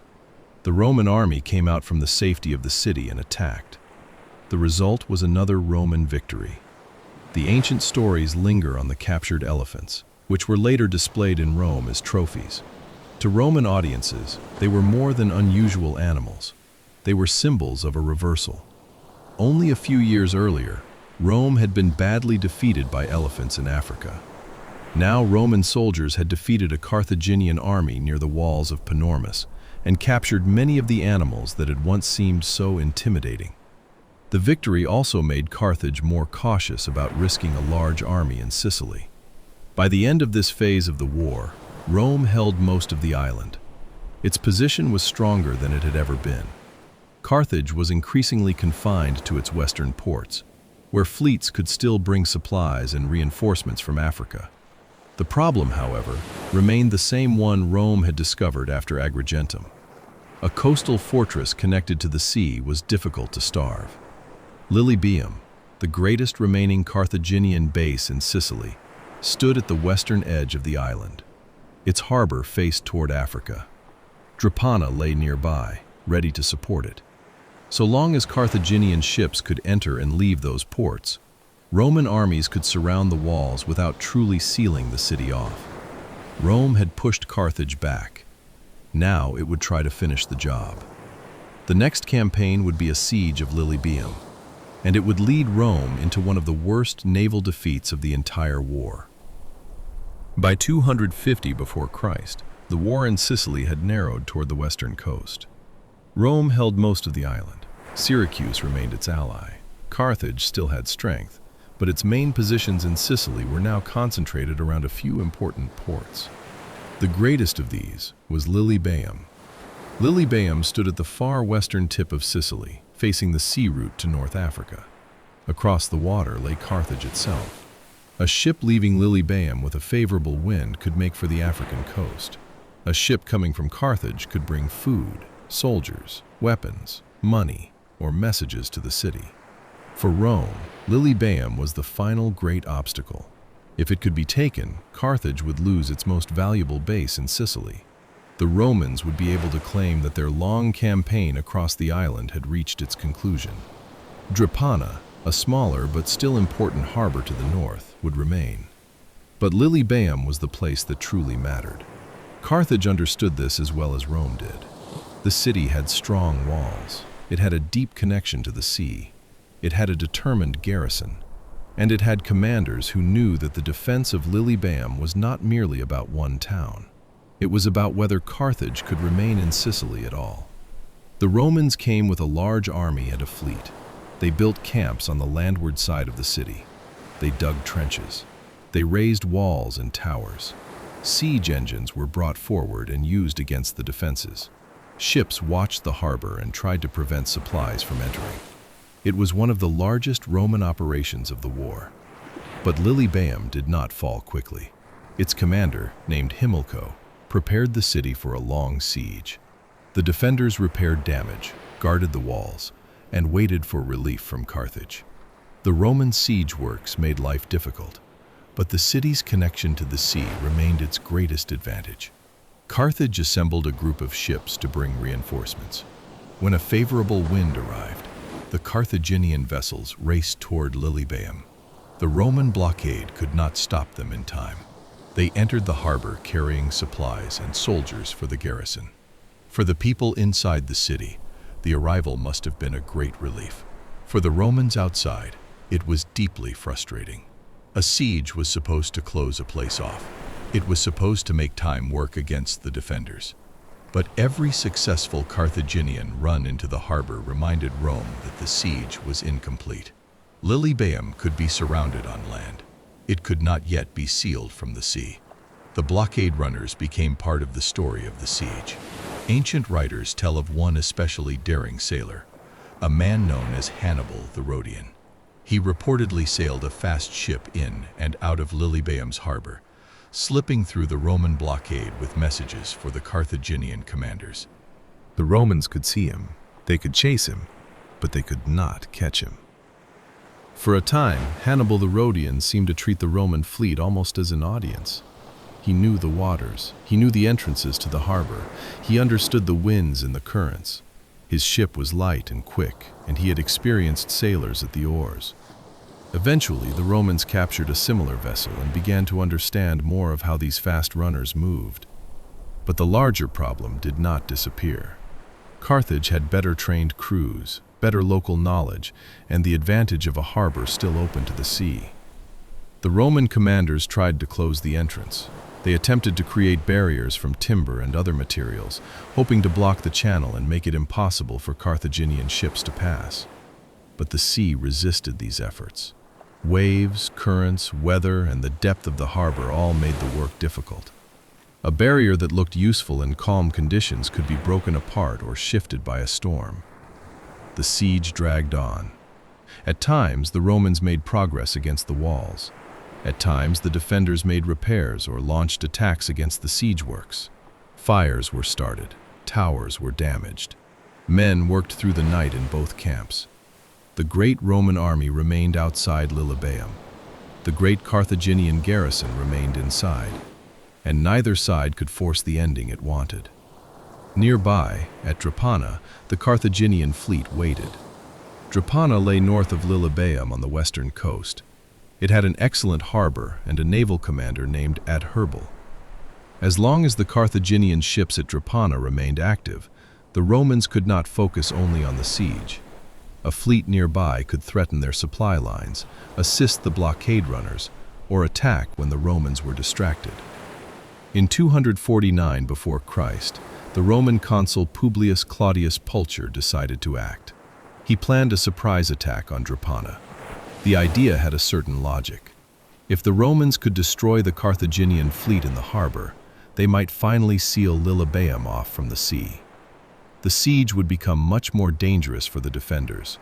The Roman army came out from the safety of the city and attacked. The result was another Roman victory. The ancient stories linger on the captured elephants, which were later displayed in Rome as trophies. To Roman audiences, they were more than unusual animals. They were symbols of a reversal. Only a few years earlier, Rome had been badly defeated by elephants in Africa. Now Roman soldiers had defeated a Carthaginian army near the walls of Panormus and captured many of the animals that had once seemed so intimidating. The victory also made Carthage more cautious about risking a large army in Sicily. By the end of this phase of the war, Rome held most of the island. Its position was stronger than it had ever been. Carthage was increasingly confined to its western ports, where fleets could still bring supplies and reinforcements from Africa. The problem, however, remained the same one Rome had discovered after Agrigentum. A coastal fortress connected to the sea was difficult to starve. Lilybaeum, the greatest remaining Carthaginian base in Sicily, stood at the western edge of the island. Its harbor faced toward Africa. Drepana lay nearby, ready to support it. So long as Carthaginian ships could enter and leave those ports, Roman armies could surround the walls without truly sealing the city off. Rome had pushed Carthage back. Now it would try to finish the job. The next campaign would be a siege of Lilybaeum, and it would lead Rome into one of the worst naval defeats of the entire war. By 250 before Christ, the war in Sicily had narrowed toward the western coast. Rome held most of the island. Syracuse remained its ally. Carthage still had strength, but its main positions in Sicily were now concentrated around a few important ports. The greatest of these was Lilybaeum. Lilybaeum stood at the far western tip of Sicily, facing the sea route to North Africa. Across the water lay Carthage itself. A ship leaving Lilybaeum with a favorable wind could make for the African coast. A ship coming from Carthage could bring food, soldiers, weapons, money, or messages to the city. For Rome, Lilybaeum was the final great obstacle. If it could be taken, Carthage would lose its most valuable base in Sicily. The Romans would be able to claim that their long campaign across the island had reached its conclusion. Drepana, a smaller but still important harbor to the north, would remain. But Lilybaeum was the place that truly mattered. Carthage understood this as well as Rome did. The city had strong walls. It had a deep connection to the sea. It had a determined garrison. And it had commanders who knew that the defense of Lilybaeum was not merely about one town. It was about whether Carthage could remain in Sicily at all. The Romans came with a large army and a fleet. They built camps on the landward side of the city. They dug trenches. They raised walls and towers. Siege engines were brought forward and used against the defenses. Ships watched the harbor and tried to prevent supplies from entering. It was one of the largest Roman operations of the war. But Lilybaeum did not fall quickly. Its commander, named Himilco, prepared the city for a long siege. The defenders repaired damage, guarded the walls, and waited for relief from Carthage. The Roman siege works made life difficult, but the city's connection to the sea remained its greatest advantage. Carthage assembled a group of ships to bring reinforcements. When a favorable wind arrived, the Carthaginian vessels raced toward Lilybaeum. The Roman blockade could not stop them in time. They entered the harbor carrying supplies and soldiers for the garrison. For the people inside the city, the arrival must have been a great relief. For the Romans outside, it was deeply frustrating. A siege was supposed to close a place off. It was supposed to make time work against the defenders. But every successful Carthaginian run into the harbor reminded Rome that the siege was incomplete. Lilybaeum could be surrounded on land. It could not yet be sealed from the sea. The blockade runners became part of the story of the siege. Ancient writers tell of one especially daring sailor, a man known as Hannibal the Rhodian. He reportedly sailed a fast ship in and out of Lilybaeum's harbor, slipping through the Roman blockade with messages for the Carthaginian commanders. The Romans could see him, they could chase him, but they could not catch him. For a time, Hannibal the Rhodian seemed to treat the Roman fleet almost as an audience. He knew the waters, he knew the entrances to the harbor, he understood the winds and the currents. His ship was light and quick, and he had experienced sailors at the oars. Eventually, the Romans captured a similar vessel and began to understand more of how these fast runners moved. But the larger problem did not disappear. Carthage had better trained crews, better local knowledge, and the advantage of a harbor still open to the sea. The Roman commanders tried to close the entrance. They attempted to create barriers from timber and other materials, hoping to block the channel and make it impossible for Carthaginian ships to pass. But the sea resisted these efforts. Waves, currents, weather, and the depth of the harbor all made the work difficult. A barrier that looked useful in calm conditions could be broken apart or shifted by a storm. The siege dragged on. At times, the Romans made progress against the walls. At times, the defenders made repairs or launched attacks against the siege works. Fires were started. Towers were damaged. Men worked through the night in both camps. The great Roman army remained outside Lilybaeum. The great Carthaginian garrison remained inside, and neither side could force the ending it wanted. Nearby, at Drepana, the Carthaginian fleet waited. Drepana lay north of Lilybaeum on the western coast. It had an excellent harbor and a naval commander named Adherbal. As long as the Carthaginian ships at Drepana remained active, the Romans could not focus only on the siege. A fleet nearby could threaten their supply lines, assist the blockade runners, or attack when the Romans were distracted. In 249 before Christ, the Roman consul Publius Claudius Pulcher decided to act. He planned a surprise attack on Drepana. The idea had a certain logic. If the Romans could destroy the Carthaginian fleet in the harbor, they might finally seal Lilybaeum off from the sea. The siege would become much more dangerous for the defenders.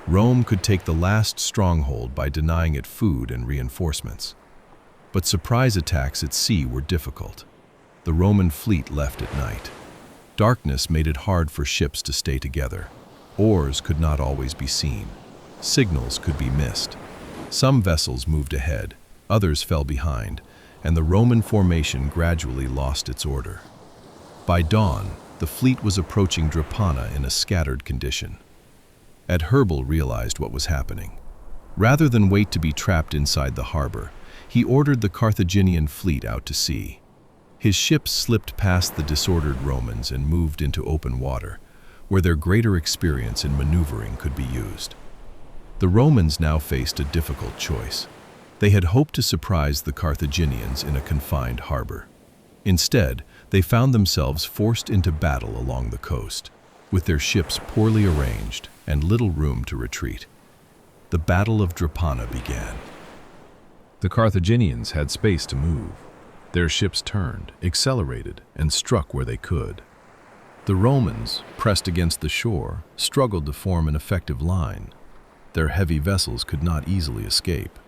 Rome could take the last stronghold by denying it food and reinforcements. But surprise attacks at sea were difficult. The Roman fleet left at night. Darkness made it hard for ships to stay together. Oars could not always be seen. Signals could be missed. Some vessels moved ahead, others fell behind, and the Roman formation gradually lost its order. By dawn, the fleet was approaching Drepana in a scattered condition. Adherbal realized what was happening. Rather than wait to be trapped inside the harbor, he ordered the Carthaginian fleet out to sea. His ships slipped past the disordered Romans and moved into open water, where their greater experience in maneuvering could be used. The Romans now faced a difficult choice. They had hoped to surprise the Carthaginians in a confined harbor. Instead, they found themselves forced into battle along the coast. with their ships poorly arranged and little room to retreat. The Battle of Drepana began. The Carthaginians had space to move. Their ships turned, accelerated, and struck where they could. The Romans, pressed against the shore, struggled to form an effective line. Their heavy vessels could not easily escape.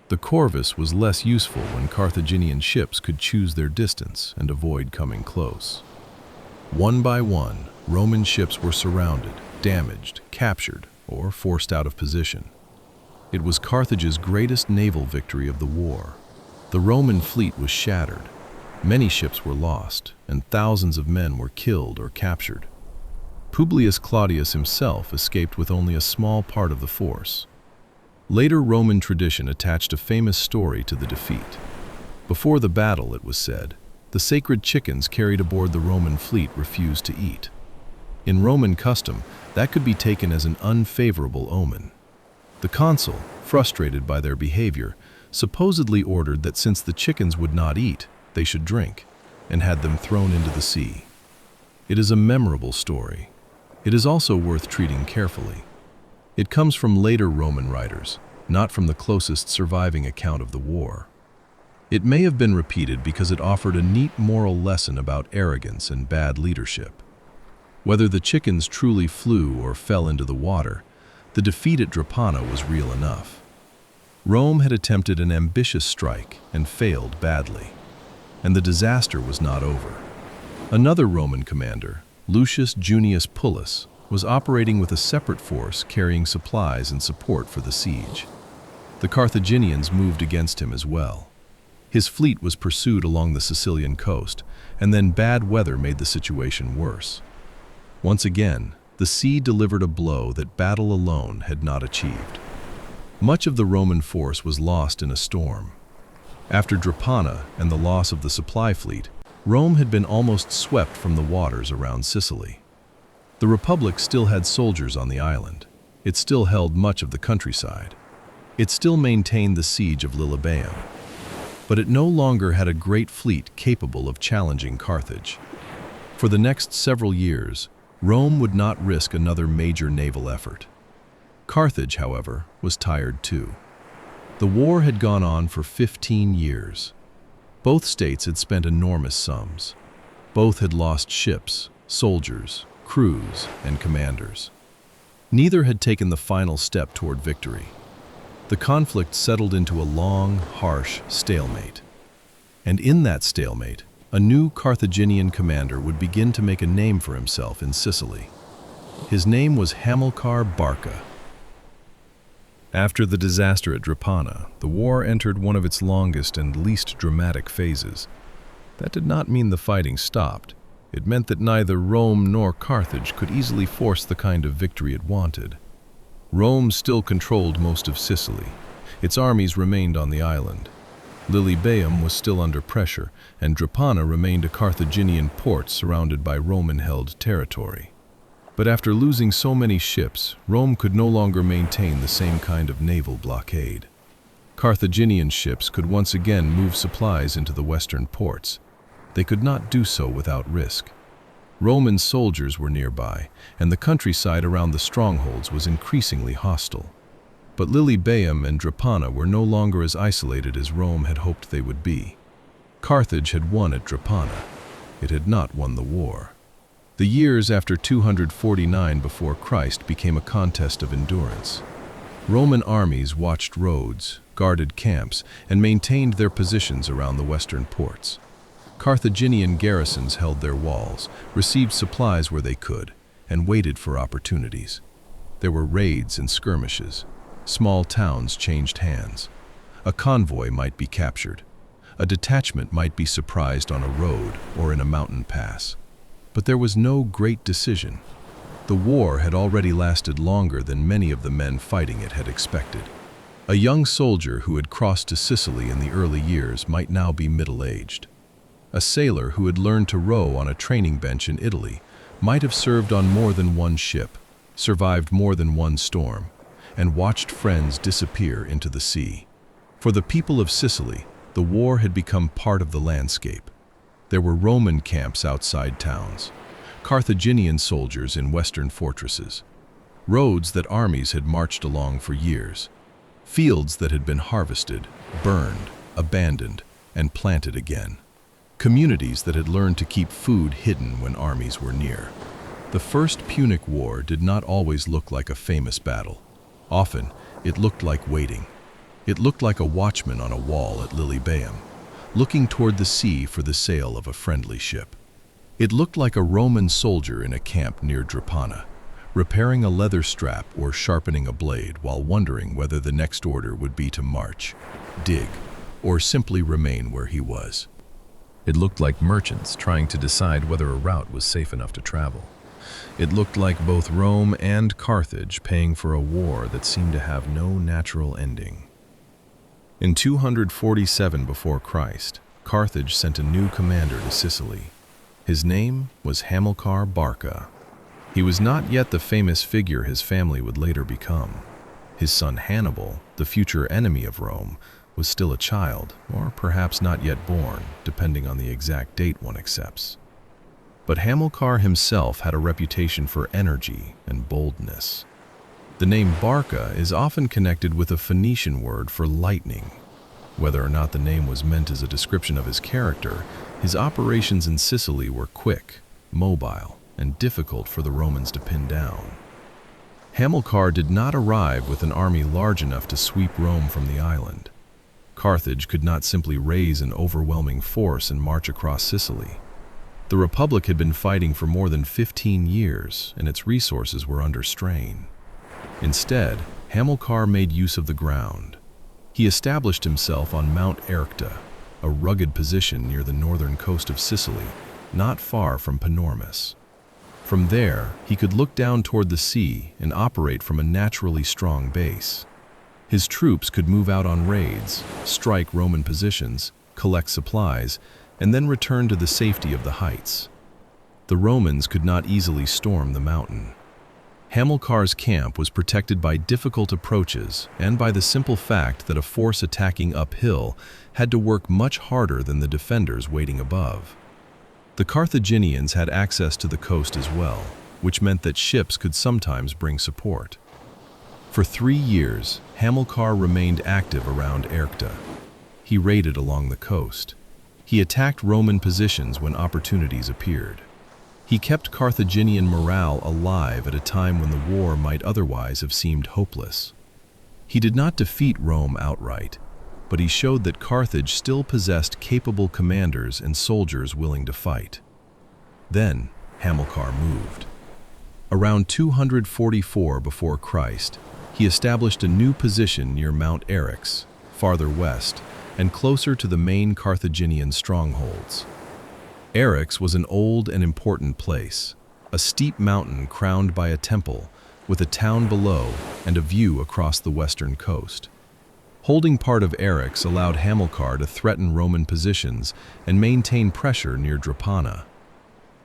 The corvus was less useful when Carthaginian ships could choose their distance and avoid coming close. One by one, Roman ships were surrounded, damaged, captured, or forced out of position. It was Carthage's greatest naval victory of the war. The Roman fleet was shattered. Many ships were lost, and thousands of men were killed or captured. Publius Claudius himself escaped with only a small part of the force. Later Roman tradition attached a famous story to the defeat. Before the battle, it was said, the sacred chickens carried aboard the Roman fleet refused to eat. In Roman custom, that could be taken as an unfavorable omen. The consul, frustrated by their behavior, supposedly ordered that since the chickens would not eat, they should drink, and had them thrown into the sea. It is a memorable story. It is also worth treating carefully. It comes from later Roman writers, not from the closest surviving account of the war. It may have been repeated because it offered a neat moral lesson about arrogance and bad leadership. Whether the chickens truly flew or fell into the water, the defeat at Drepana was real enough. Rome had attempted an ambitious strike and failed badly, and the disaster was not over. Another Roman commander, Lucius Junius Pullus, was operating with a separate force carrying supplies and support for the siege. The Carthaginians moved against him as well. His fleet was pursued along the Sicilian coast, and then bad weather made the situation worse. Once again, the sea delivered a blow that battle alone had not achieved. Much of the Roman force was lost in a storm. After Drepana and the loss of the supply fleet, Rome had been almost swept from the waters around Sicily. The Republic still had soldiers on the island. It still held much of the countryside. It still maintained the siege of Lilybaeum. But it no longer had a great fleet capable of challenging Carthage. For the next several years, Rome would not risk another major naval effort. Carthage, however, was tired too. The war had gone on for 15 years. Both states had spent enormous sums. Both had lost ships, soldiers, crews, and commanders. Neither had taken the final step toward victory. The conflict settled into a long, harsh stalemate. And in that stalemate, a new Carthaginian commander would begin to make a name for himself in Sicily. His name was Hamilcar Barca. After the disaster at Drepana, the war entered one of its longest and least dramatic phases. That did not mean the fighting stopped. It meant that neither Rome nor Carthage could easily force the kind of victory it wanted. Rome still controlled most of Sicily. Its armies remained on the island. Lilybaeum was still under pressure, and Drepana remained a Carthaginian port surrounded by Roman-held territory. But after losing so many ships, Rome could no longer maintain the same kind of naval blockade. Carthaginian ships could once again move supplies into the western ports. They could not do so without risk. Roman soldiers were nearby, and the countryside around the strongholds was increasingly hostile. But Lilybaeum and Drepana were no longer as isolated as Rome had hoped they would be. Carthage had won at Drepana. It had not won the war. The years after 249 before Christ became a contest of endurance. Roman armies watched roads, guarded camps, and maintained their positions around the western ports. Carthaginian garrisons held their walls, received supplies where they could, and waited for opportunities. There were raids and skirmishes. Small towns changed hands. A convoy might be captured. A detachment might be surprised on a road or in a mountain pass. But there was no great decision. The war had already lasted longer than many of the men fighting it had expected. A young soldier who had crossed to Sicily in the early years might now be middle-aged. A sailor who had learned to row on a training bench in Italy might have served on more than one ship, survived more than one storm, and watched friends disappear into the sea. For the people of Sicily, the war had become part of the landscape. There were Roman camps outside towns. Carthaginian soldiers in western fortresses, roads that armies had marched along for years, fields that had been harvested, burned, abandoned, and planted again, communities that had learned to keep food hidden when armies were near. The First Punic War did not always look like a famous battle. Often, it looked like waiting. It looked like a watchman on a wall at Lilybaeum, looking toward the sea for the sail of a friendly ship. It looked like a Roman soldier in a camp near Drepana, repairing a leather strap or sharpening a blade while wondering whether the next order would be to march, dig, or simply remain where he was. It looked like merchants trying to decide whether a route was safe enough to travel. It looked like both Rome and Carthage paying for a war that seemed to have no natural ending. In 247 before Christ, Carthage sent a new commander to Sicily. His name was Hamilcar Barca. He was not yet the famous figure his family would later become. His son Hannibal, the future enemy of Rome, was still a child, or perhaps not yet born, depending on the exact date one accepts. But Hamilcar himself had a reputation for energy and boldness. The name Barca is often connected with a Phoenician word for lightning. Whether or not the name was meant as a description of his character, his operations in Sicily were quick, mobile, and difficult for the Romans to pin down. Hamilcar did not arrive with an army large enough to sweep Rome from the island. Carthage could not simply raise an overwhelming force and march across Sicily. The Republic had been fighting for more than 15 years, and its resources were under strain. Instead, Hamilcar made use of the ground. He established himself on Mount Erecta, a rugged position near the northern coast of Sicily, not far from Panormus. From there, he could look down toward the sea and operate from a naturally strong base. His troops could move out on raids, strike Roman positions, collect supplies, and then return to the safety of the heights. The Romans could not easily storm the mountain. Hamilcar's camp was protected by difficult approaches and by the simple fact that a force attacking uphill had to work much harder than the defenders waiting above. The Carthaginians had access to the coast as well, which meant that ships could sometimes bring support. For 3 years, Hamilcar remained active around Erecta. He raided along the coast. He attacked Roman positions when opportunities appeared. He kept Carthaginian morale alive at a time when the war might otherwise have seemed hopeless. He did not defeat Rome outright, but he showed that Carthage still possessed capable commanders and soldiers willing to fight. Then, Hamilcar moved. Around 244 before Christ, he established a new position near Mount Eryx, farther west, and closer to the main Carthaginian strongholds. Eryx was an old and important place, a steep mountain crowned by a temple, with a town below and a view across the western coast. Holding part of Eryx allowed Hamilcar to threaten Roman positions and maintain pressure near Drepana.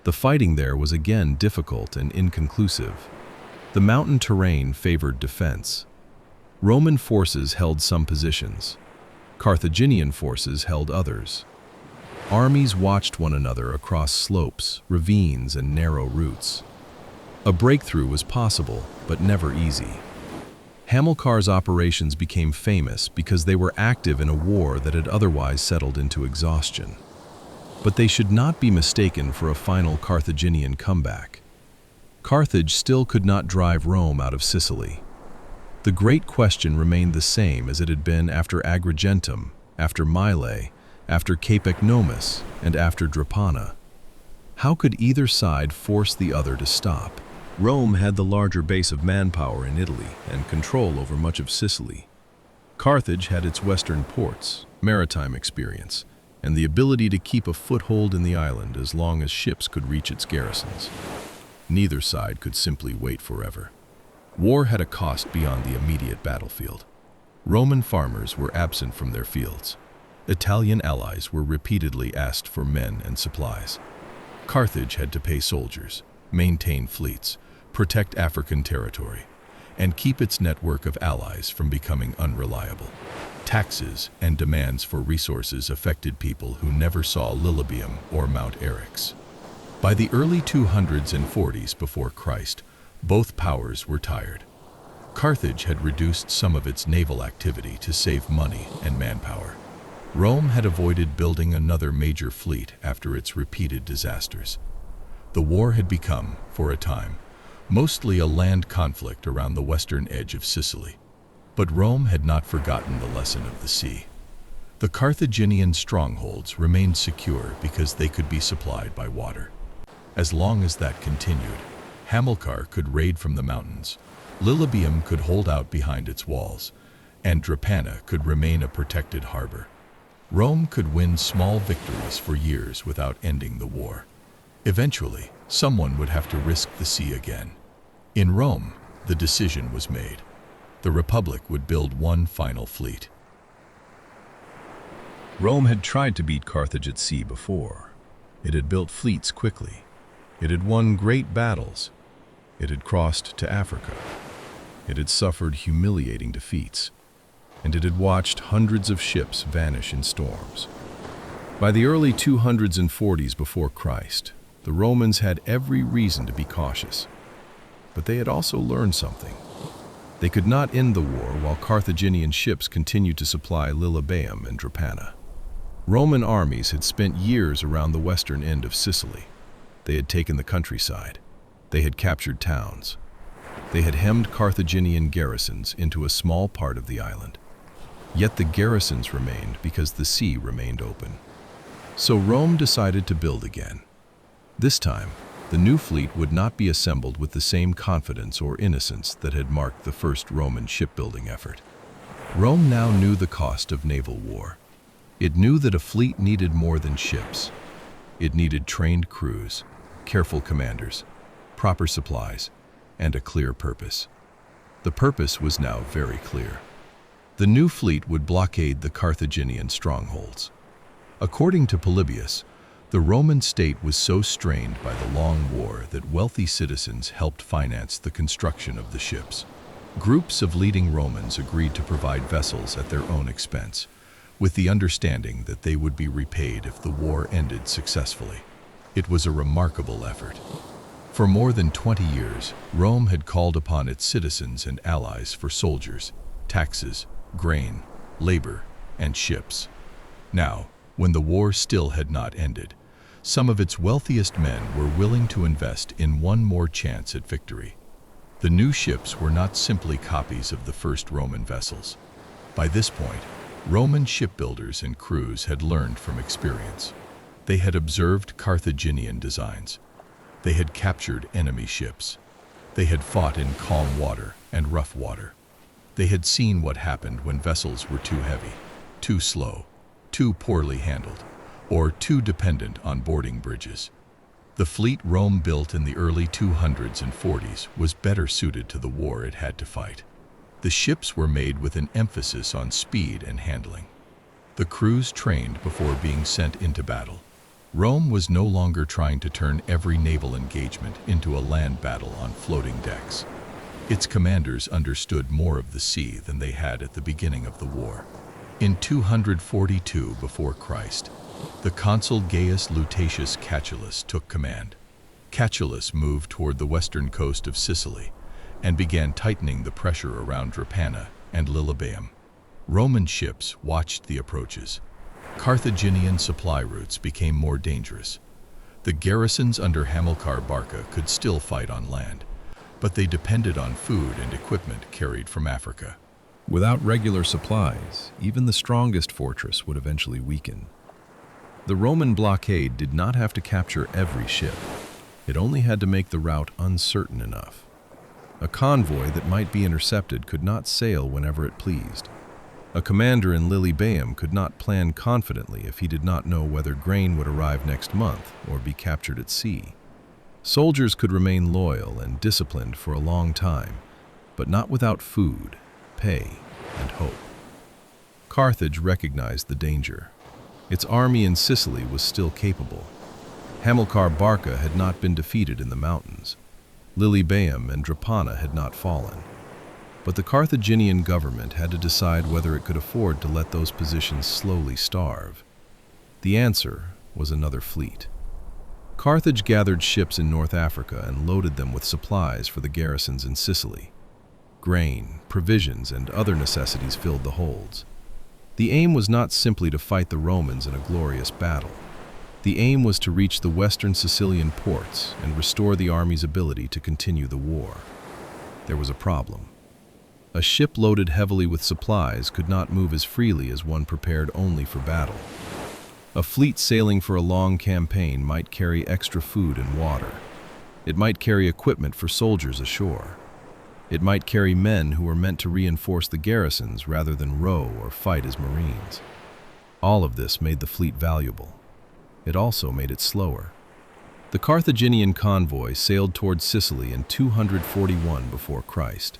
The fighting there was again difficult and inconclusive. The mountain terrain favored defense. Roman forces held some positions. Carthaginian forces held others. Armies watched one another across slopes, ravines, and narrow routes. A breakthrough was possible, but never easy. Hamilcar's operations became famous because they were active in a war that had otherwise settled into exhaustion. But they should not be mistaken for a final Carthaginian comeback. Carthage still could not drive Rome out of Sicily. The great question remained the same as it had been after Agrigentum, after Mylae, after Cape Ecnomus, and after Drepana. How could either side force the other to stop? Rome had the larger base of manpower in Italy and control over much of Sicily. Carthage had its western ports, maritime experience, and the ability to keep a foothold in the island as long as ships could reach its garrisons. Neither side could simply wait forever. War had a cost beyond the immediate battlefield. Roman farmers were absent from their fields. Italian allies were repeatedly asked for men and supplies. Carthage had to pay soldiers, maintain fleets, protect African territory, and keep its network of allies from becoming unreliable. Taxes and demands for resources affected people who never saw Lilybaeum or Mount Eryx. By the early 240s before Christ, both powers were tired. Carthage had reduced some of its naval activity to save money and manpower. Rome had avoided building another major fleet after its repeated disasters. The war had become, for a time, mostly a land conflict around the western edge of Sicily. But Rome had not forgotten the lesson of the sea. The Carthaginian strongholds remained secure because they could be supplied by water. As long as that continued, Hamilcar could raid from the mountains, Lilybaeum could hold out behind its walls, and Drepana could remain a protected harbor. Rome could win small victories for years without ending the war. Eventually, someone would have to risk the sea again. In Rome, the decision was made. The Republic would build one final fleet. Rome had tried to beat Carthage at sea before. It had built fleets quickly. It had won great battles. It had crossed to Africa. It had suffered humiliating defeats. And it had watched hundreds of ships vanish in storms. By the early 240s before Christ, the Romans had every reason to be cautious. But they had also learned something. They could not end the war while Carthaginian ships continued to supply Lilybaeum and Drepana. Roman armies had spent years around the western end of Sicily. They had taken the countryside. They had captured towns. They had hemmed Carthaginian garrisons into a small part of the island. Yet the garrisons remained because the sea remained open. So Rome decided to build again. This time, the new fleet would not be assembled with the same confidence or innocence that had marked the first Roman shipbuilding effort. Rome now knew the cost of naval war. It knew that a fleet needed more than ships. It needed trained crews, careful commanders, proper supplies, and a clear purpose. The purpose was now very clear. The new fleet would blockade the Carthaginian strongholds. According to Polybius, the Roman state was so strained by the long war that wealthy citizens helped finance the construction of the ships. Groups of leading Romans agreed to provide vessels at their own expense, with the understanding that they would be repaid if the war ended successfully. It was a remarkable effort. For more than 20 years, Rome had called upon its citizens and allies for soldiers, taxes, grain, labor, and ships. Now, when the war still had not ended, some of its wealthiest men were willing to invest in one more chance at victory. The new ships were not simply copies of the first Roman vessels. By this point, Roman shipbuilders and crews had learned from experience. They had observed Carthaginian designs. They had captured enemy ships. They had fought in calm water and rough water. They had seen what happened when vessels were too heavy, too slow, too poorly handled, or too dependent on boarding bridges. The fleet Rome built in the early 200s and 40s was better suited to the war it had to fight. The ships were made with an emphasis on speed and handling. The crews trained before being sent into battle. Rome was no longer trying to turn every naval engagement into a land battle on floating decks. Its commanders understood more of the sea than they had at the beginning of the war. In 242 before Christ, the consul Gaius Lutatius Catullus took command. Catullus moved toward the western coast of Sicily and began tightening the pressure around Drepana and Lilybaeum. Roman ships watched the approaches. Carthaginian supply routes became more dangerous. The garrisons under Hamilcar Barca could still fight on land, but they depended on food and equipment carried from Africa. Without regular supplies, even the strongest fortress would eventually weaken. The Roman blockade did not have to capture every ship. It only had to make the route uncertain enough. A convoy that might be intercepted could not sail whenever it pleased. A commander in Lilybaeum could not plan confidently if he did not know whether grain would arrive next month or be captured at sea. Soldiers could remain loyal and disciplined for a long time, but not without food, pay, and hope. Carthage recognized the danger. Its army in Sicily was still capable. Hamilcar Barca had not been defeated in the mountains. Lilybaeum and Drepana had not fallen. But the Carthaginian government had to decide whether it could afford to let those positions slowly starve. The answer was another fleet. Carthage gathered ships in North Africa and loaded them with supplies for the garrisons in Sicily. Grain, provisions, and other necessities filled the holds. The aim was not simply to fight the Romans in a glorious battle. The aim was to reach the western Sicilian ports and restore the army's ability to continue the war. There was a problem. A ship loaded heavily with supplies could not move as freely as one prepared only for battle. A fleet sailing for a long campaign might carry extra food and water. It might carry equipment for soldiers ashore. It might carry men who were meant to reinforce the garrisons rather than row or fight as marines. All of this made the fleet valuable. It also made it slower. The Carthaginian convoy sailed toward Sicily in 241 before Christ.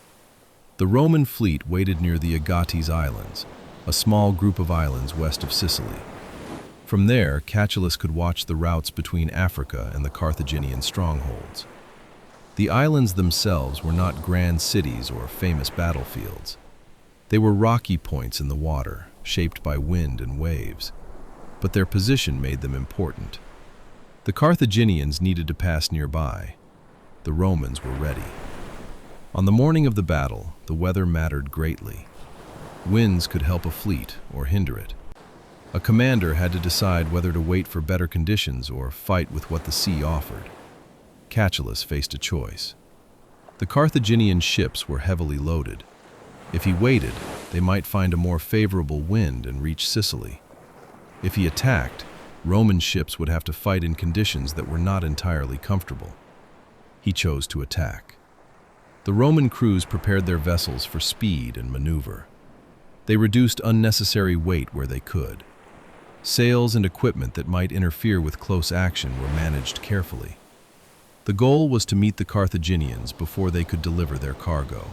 The Roman fleet waited near the Agates Islands, a small group of islands west of Sicily. From there, Catullus could watch the routes between Africa and the Carthaginian strongholds. The islands themselves were not grand cities or famous battlefields. They were rocky points in the water, shaped by wind and waves. But their position made them important. The Carthaginians needed to pass nearby. The Romans were ready. On the morning of the battle, the weather mattered greatly. Winds could help a fleet or hinder it. A commander had to decide whether to wait for better conditions or fight with what the sea offered. Catullus faced a choice. The Carthaginian ships were heavily loaded. If he waited, they might find a more favorable wind and reach Sicily. If he attacked, Roman ships would have to fight in conditions that were not entirely comfortable. He chose to attack. The Roman crews prepared their vessels for speed and maneuver. They reduced unnecessary weight where they could. Sails and equipment that might interfere with close action were managed carefully. The goal was to meet the Carthaginians before they could deliver their cargo.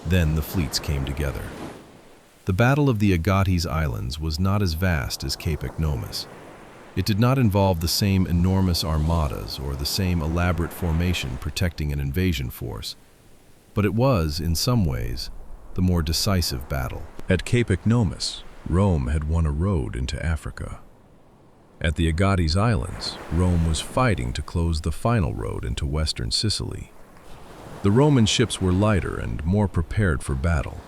Then the fleets came together. The Battle of the Agates Islands was not as vast as Cape Ecnomus. It did not involve the same enormous armadas or the same elaborate formation protecting an invasion force, but it was, in some ways, the more decisive battle. At Cape Ecnomus, Rome had won a road into Africa. At the Agates Islands, Rome was fighting to close the final road into western Sicily. The Roman ships were lighter and more prepared for battle.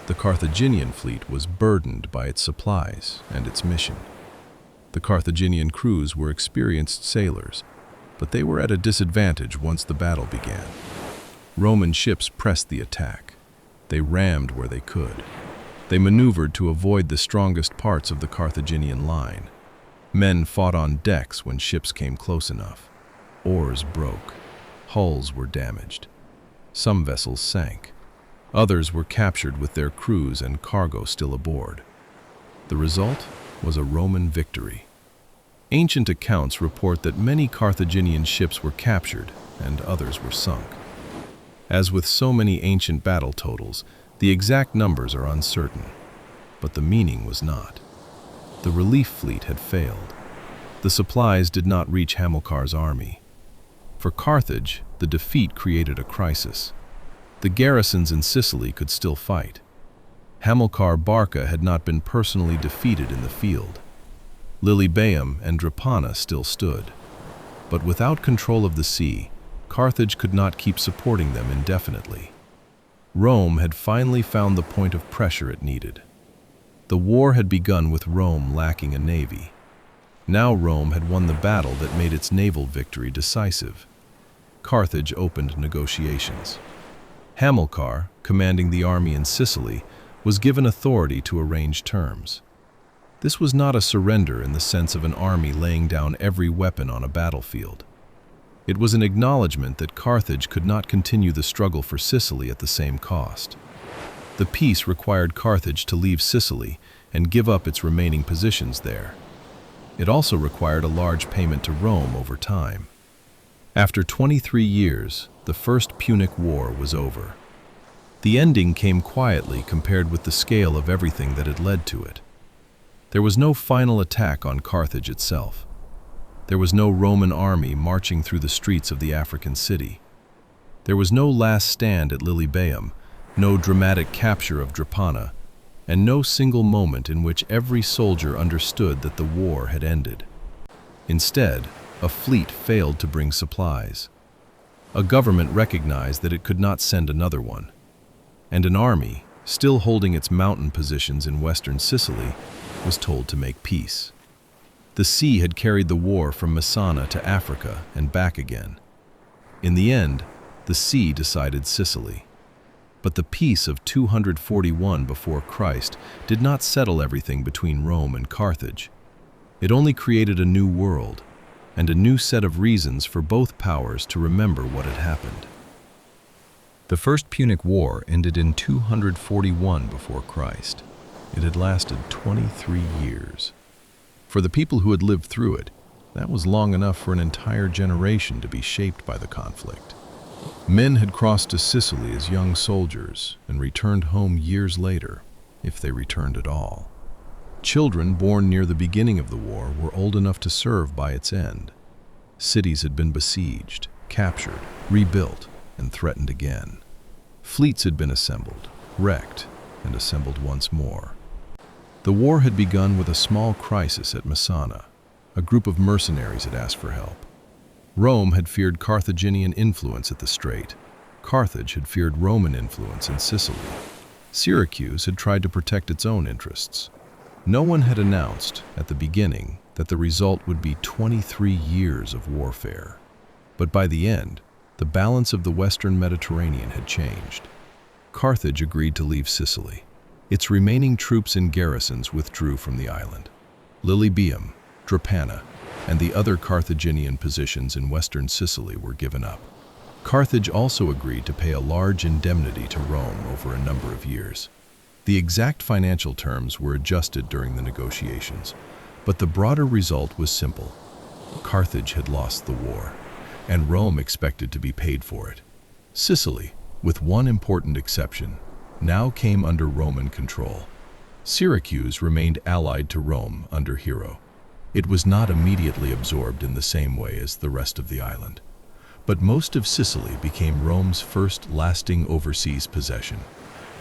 The Carthaginian fleet was burdened by its supplies and its mission. The Carthaginian crews were experienced sailors, but they were at a disadvantage once the battle began. Roman ships pressed the attack. They rammed where they could. They maneuvered to avoid the strongest parts of the Carthaginian line. Men fought on decks when ships came close enough. Oars broke. Hulls were damaged. Some vessels sank. Others were captured with their crews and cargo still aboard. The result was a Roman victory. Ancient accounts report that many Carthaginian ships were captured and others were sunk. As with so many ancient battle totals, the exact numbers are uncertain, but the meaning was not. The relief fleet had failed. The supplies did not reach Hamilcar's army. For Carthage, the defeat created a crisis. The garrisons in Sicily could still fight. Hamilcar Barca had not been personally defeated in the field. Lilybaeum and Drepana still stood. But without control of the sea, Carthage could not keep supporting them indefinitely. Rome had finally found the point of pressure it needed. The war had begun with Rome lacking a navy. Now Rome had won the battle that made its naval victory decisive. Carthage opened negotiations. Hamilcar, commanding the army in Sicily, was given authority to arrange terms. This was not a surrender in the sense of an army laying down every weapon on a battlefield. It was an acknowledgement that Carthage could not continue the struggle for Sicily at the same cost. The peace required Carthage to leave Sicily and give up its remaining positions there. It also required a large payment to Rome over time. After 23 years, the First Punic War was over. The ending came quietly compared with the scale of everything that had led to it. There was no final attack on Carthage itself. There was no Roman army marching through the streets of the African city. There was no last stand at Lilybaeum, no dramatic capture of Drepana, and no single moment in which every soldier understood that the war had ended. Instead, A fleet failed to bring supplies. A government recognized that it could not send another one. And an army, still holding its mountain positions in western Sicily, was told to make peace. The sea had carried the war from Messana to Africa and back again. In the end, the sea decided Sicily. But the peace of 241 before Christ did not settle everything between Rome and Carthage. It only created a new world, and a new set of reasons for both powers to remember what had happened. The First Punic War ended in 241 before Christ. It had lasted 23 years. For the people who had lived through it, that was long enough for an entire generation to be shaped by the conflict. Men had crossed to Sicily as young soldiers and returned home years later, if they returned at all. Children born near the beginning of the war were old enough to serve by its end. Cities had been besieged, captured, rebuilt, and threatened again. Fleets had been assembled, wrecked, and assembled once more. The war had begun with a small crisis at Messana. A group of mercenaries had asked for help. Rome had feared Carthaginian influence at the strait. Carthage had feared Roman influence in Sicily. Syracuse had tried to protect its own interests. No one had announced, at the beginning, that the result would be 23 years of warfare. But by the end, the balance of the western Mediterranean had changed. Carthage agreed to leave Sicily. Its remaining troops and garrisons withdrew from the island. Lilybaeum, Drepana, and the other Carthaginian positions in western Sicily were given up. Carthage also agreed to pay a large indemnity to Rome over a number of years. The exact financial terms were adjusted during the negotiations, but the broader result was simple. Carthage had lost the war, and Rome expected to be paid for it. Sicily, with one important exception, now came under Roman control. Syracuse remained allied to Rome under Hero. It was not immediately absorbed in the same way as the rest of the island. But most of Sicily became Rome's first lasting overseas possession,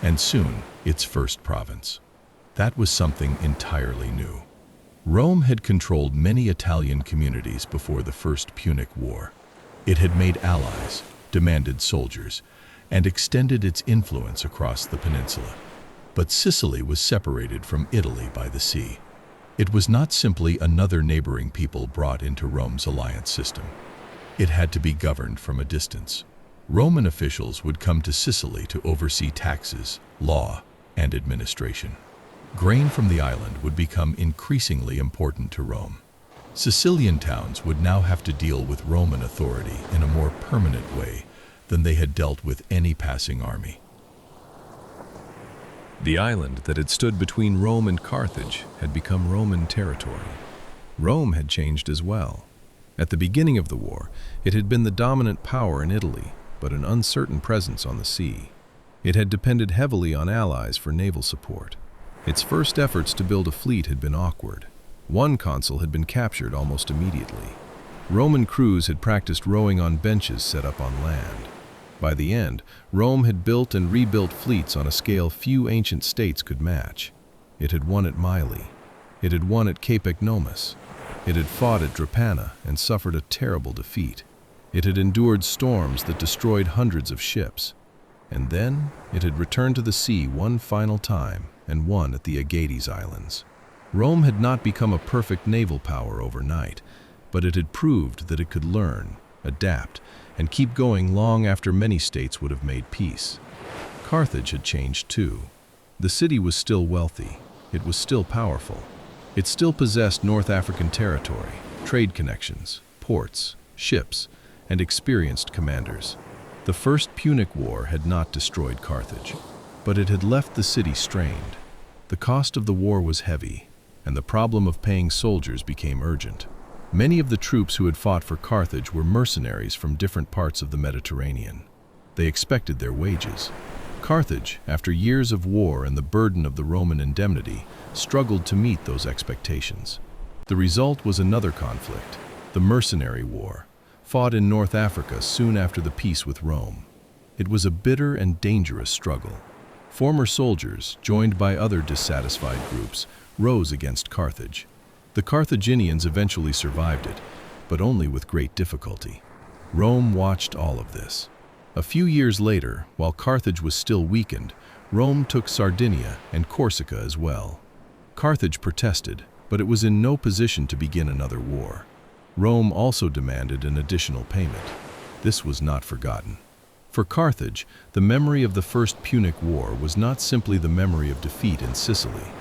and soon its first province. That was something entirely new. Rome had controlled many Italian communities before the First Punic War. It had made allies, demanded soldiers, and extended its influence across the peninsula. But Sicily was separated from Italy by the sea. It was not simply another neighboring people brought into Rome's alliance system. It had to be governed from a distance. Roman officials would come to Sicily to oversee taxes, law, and administration. Grain from the island would become increasingly important to Rome. Sicilian towns would now have to deal with Roman authority in a more permanent way than they had dealt with any passing army. The island that had stood between Rome and Carthage had become Roman territory. Rome had changed as well. At the beginning of the war, it had been the dominant power in Italy, but an uncertain presence on the sea. It had depended heavily on allies for naval support. Its first efforts to build a fleet had been awkward. One consul had been captured almost immediately. Roman crews had practiced rowing on benches set up on land. By the end, Rome had built and rebuilt fleets on a scale few ancient states could match. It had won at Mylae. It had won at Cape Ecnomus. It had fought at Drepana and suffered a terrible defeat. It had endured storms that destroyed hundreds of ships. And then it had returned to the sea one final time and won at the Aegates Islands. Rome had not become a perfect naval power overnight, but it had proved that it could learn, adapt, and keep going long after many states would have made peace. Carthage had changed too. The city was still wealthy. It was still powerful. It still possessed North African territory, trade connections, ports, ships, and experienced commanders. The First Punic War had not destroyed Carthage, but it had left the city strained. The cost of the war was heavy, and the problem of paying soldiers became urgent. Many of the troops who had fought for Carthage were mercenaries from different parts of the Mediterranean. They expected their wages. Carthage, after years of war and the burden of the Roman indemnity, struggled to meet those expectations. The result was another conflict, the Mercenary War, fought in North Africa soon after the peace with Rome. It was a bitter and dangerous struggle. Former soldiers, joined by other dissatisfied groups, rose against Carthage. The Carthaginians eventually survived it, but only with great difficulty. Rome watched all of this. A few years later, while Carthage was still weakened, Rome took Sardinia and Corsica as well. Carthage protested, but it was in no position to begin another war. Rome also demanded an additional payment. This was not forgotten. For Carthage, the memory of the First Punic War was not simply the memory of defeat in Sicily.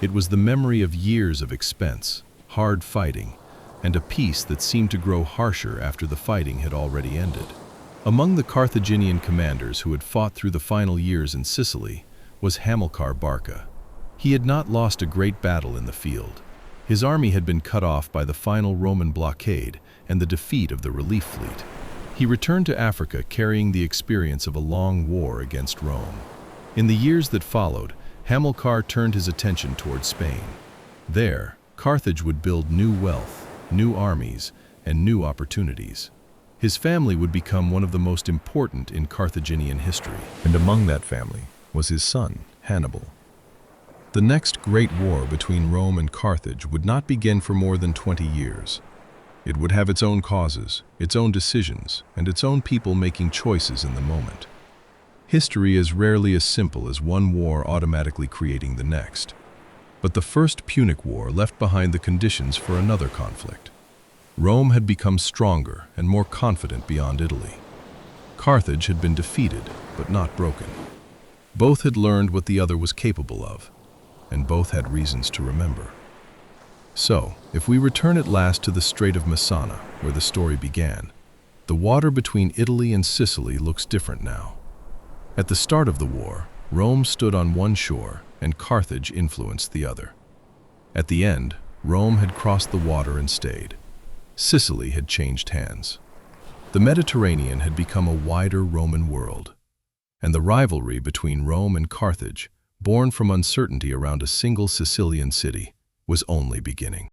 It was the memory of years of expense, hard fighting, and a peace that seemed to grow harsher after the fighting had already ended. Among the Carthaginian commanders who had fought through the final years in Sicily was Hamilcar Barca. He had not lost a great battle in the field. His army had been cut off by the final Roman blockade and the defeat of the relief fleet. He returned to Africa carrying the experience of a long war against Rome. In the years that followed, Hamilcar turned his attention toward Spain. There, Carthage would build new wealth, new armies, and new opportunities. His family would become one of the most important in Carthaginian history, and among that family was his son, Hannibal. The next great war between Rome and Carthage would not begin for more than 20 years. It would have its own causes, its own decisions, and its own people making choices in the moment. History is rarely as simple as one war automatically creating the next. But the First Punic War left behind the conditions for another conflict. Rome had become stronger and more confident beyond Italy. Carthage had been defeated, but not broken. Both had learned what the other was capable of, and both had reasons to remember. So, if we return at last to the Strait of Messina, where the story began, the water between Italy and Sicily looks different now. At the start of the war, Rome stood on one shore and Carthage influenced the other. At the end, Rome had crossed the water and stayed. Sicily had changed hands. The Mediterranean had become a wider Roman world, and the rivalry between Rome and Carthage, born from uncertainty around a single Sicilian city, was only beginning.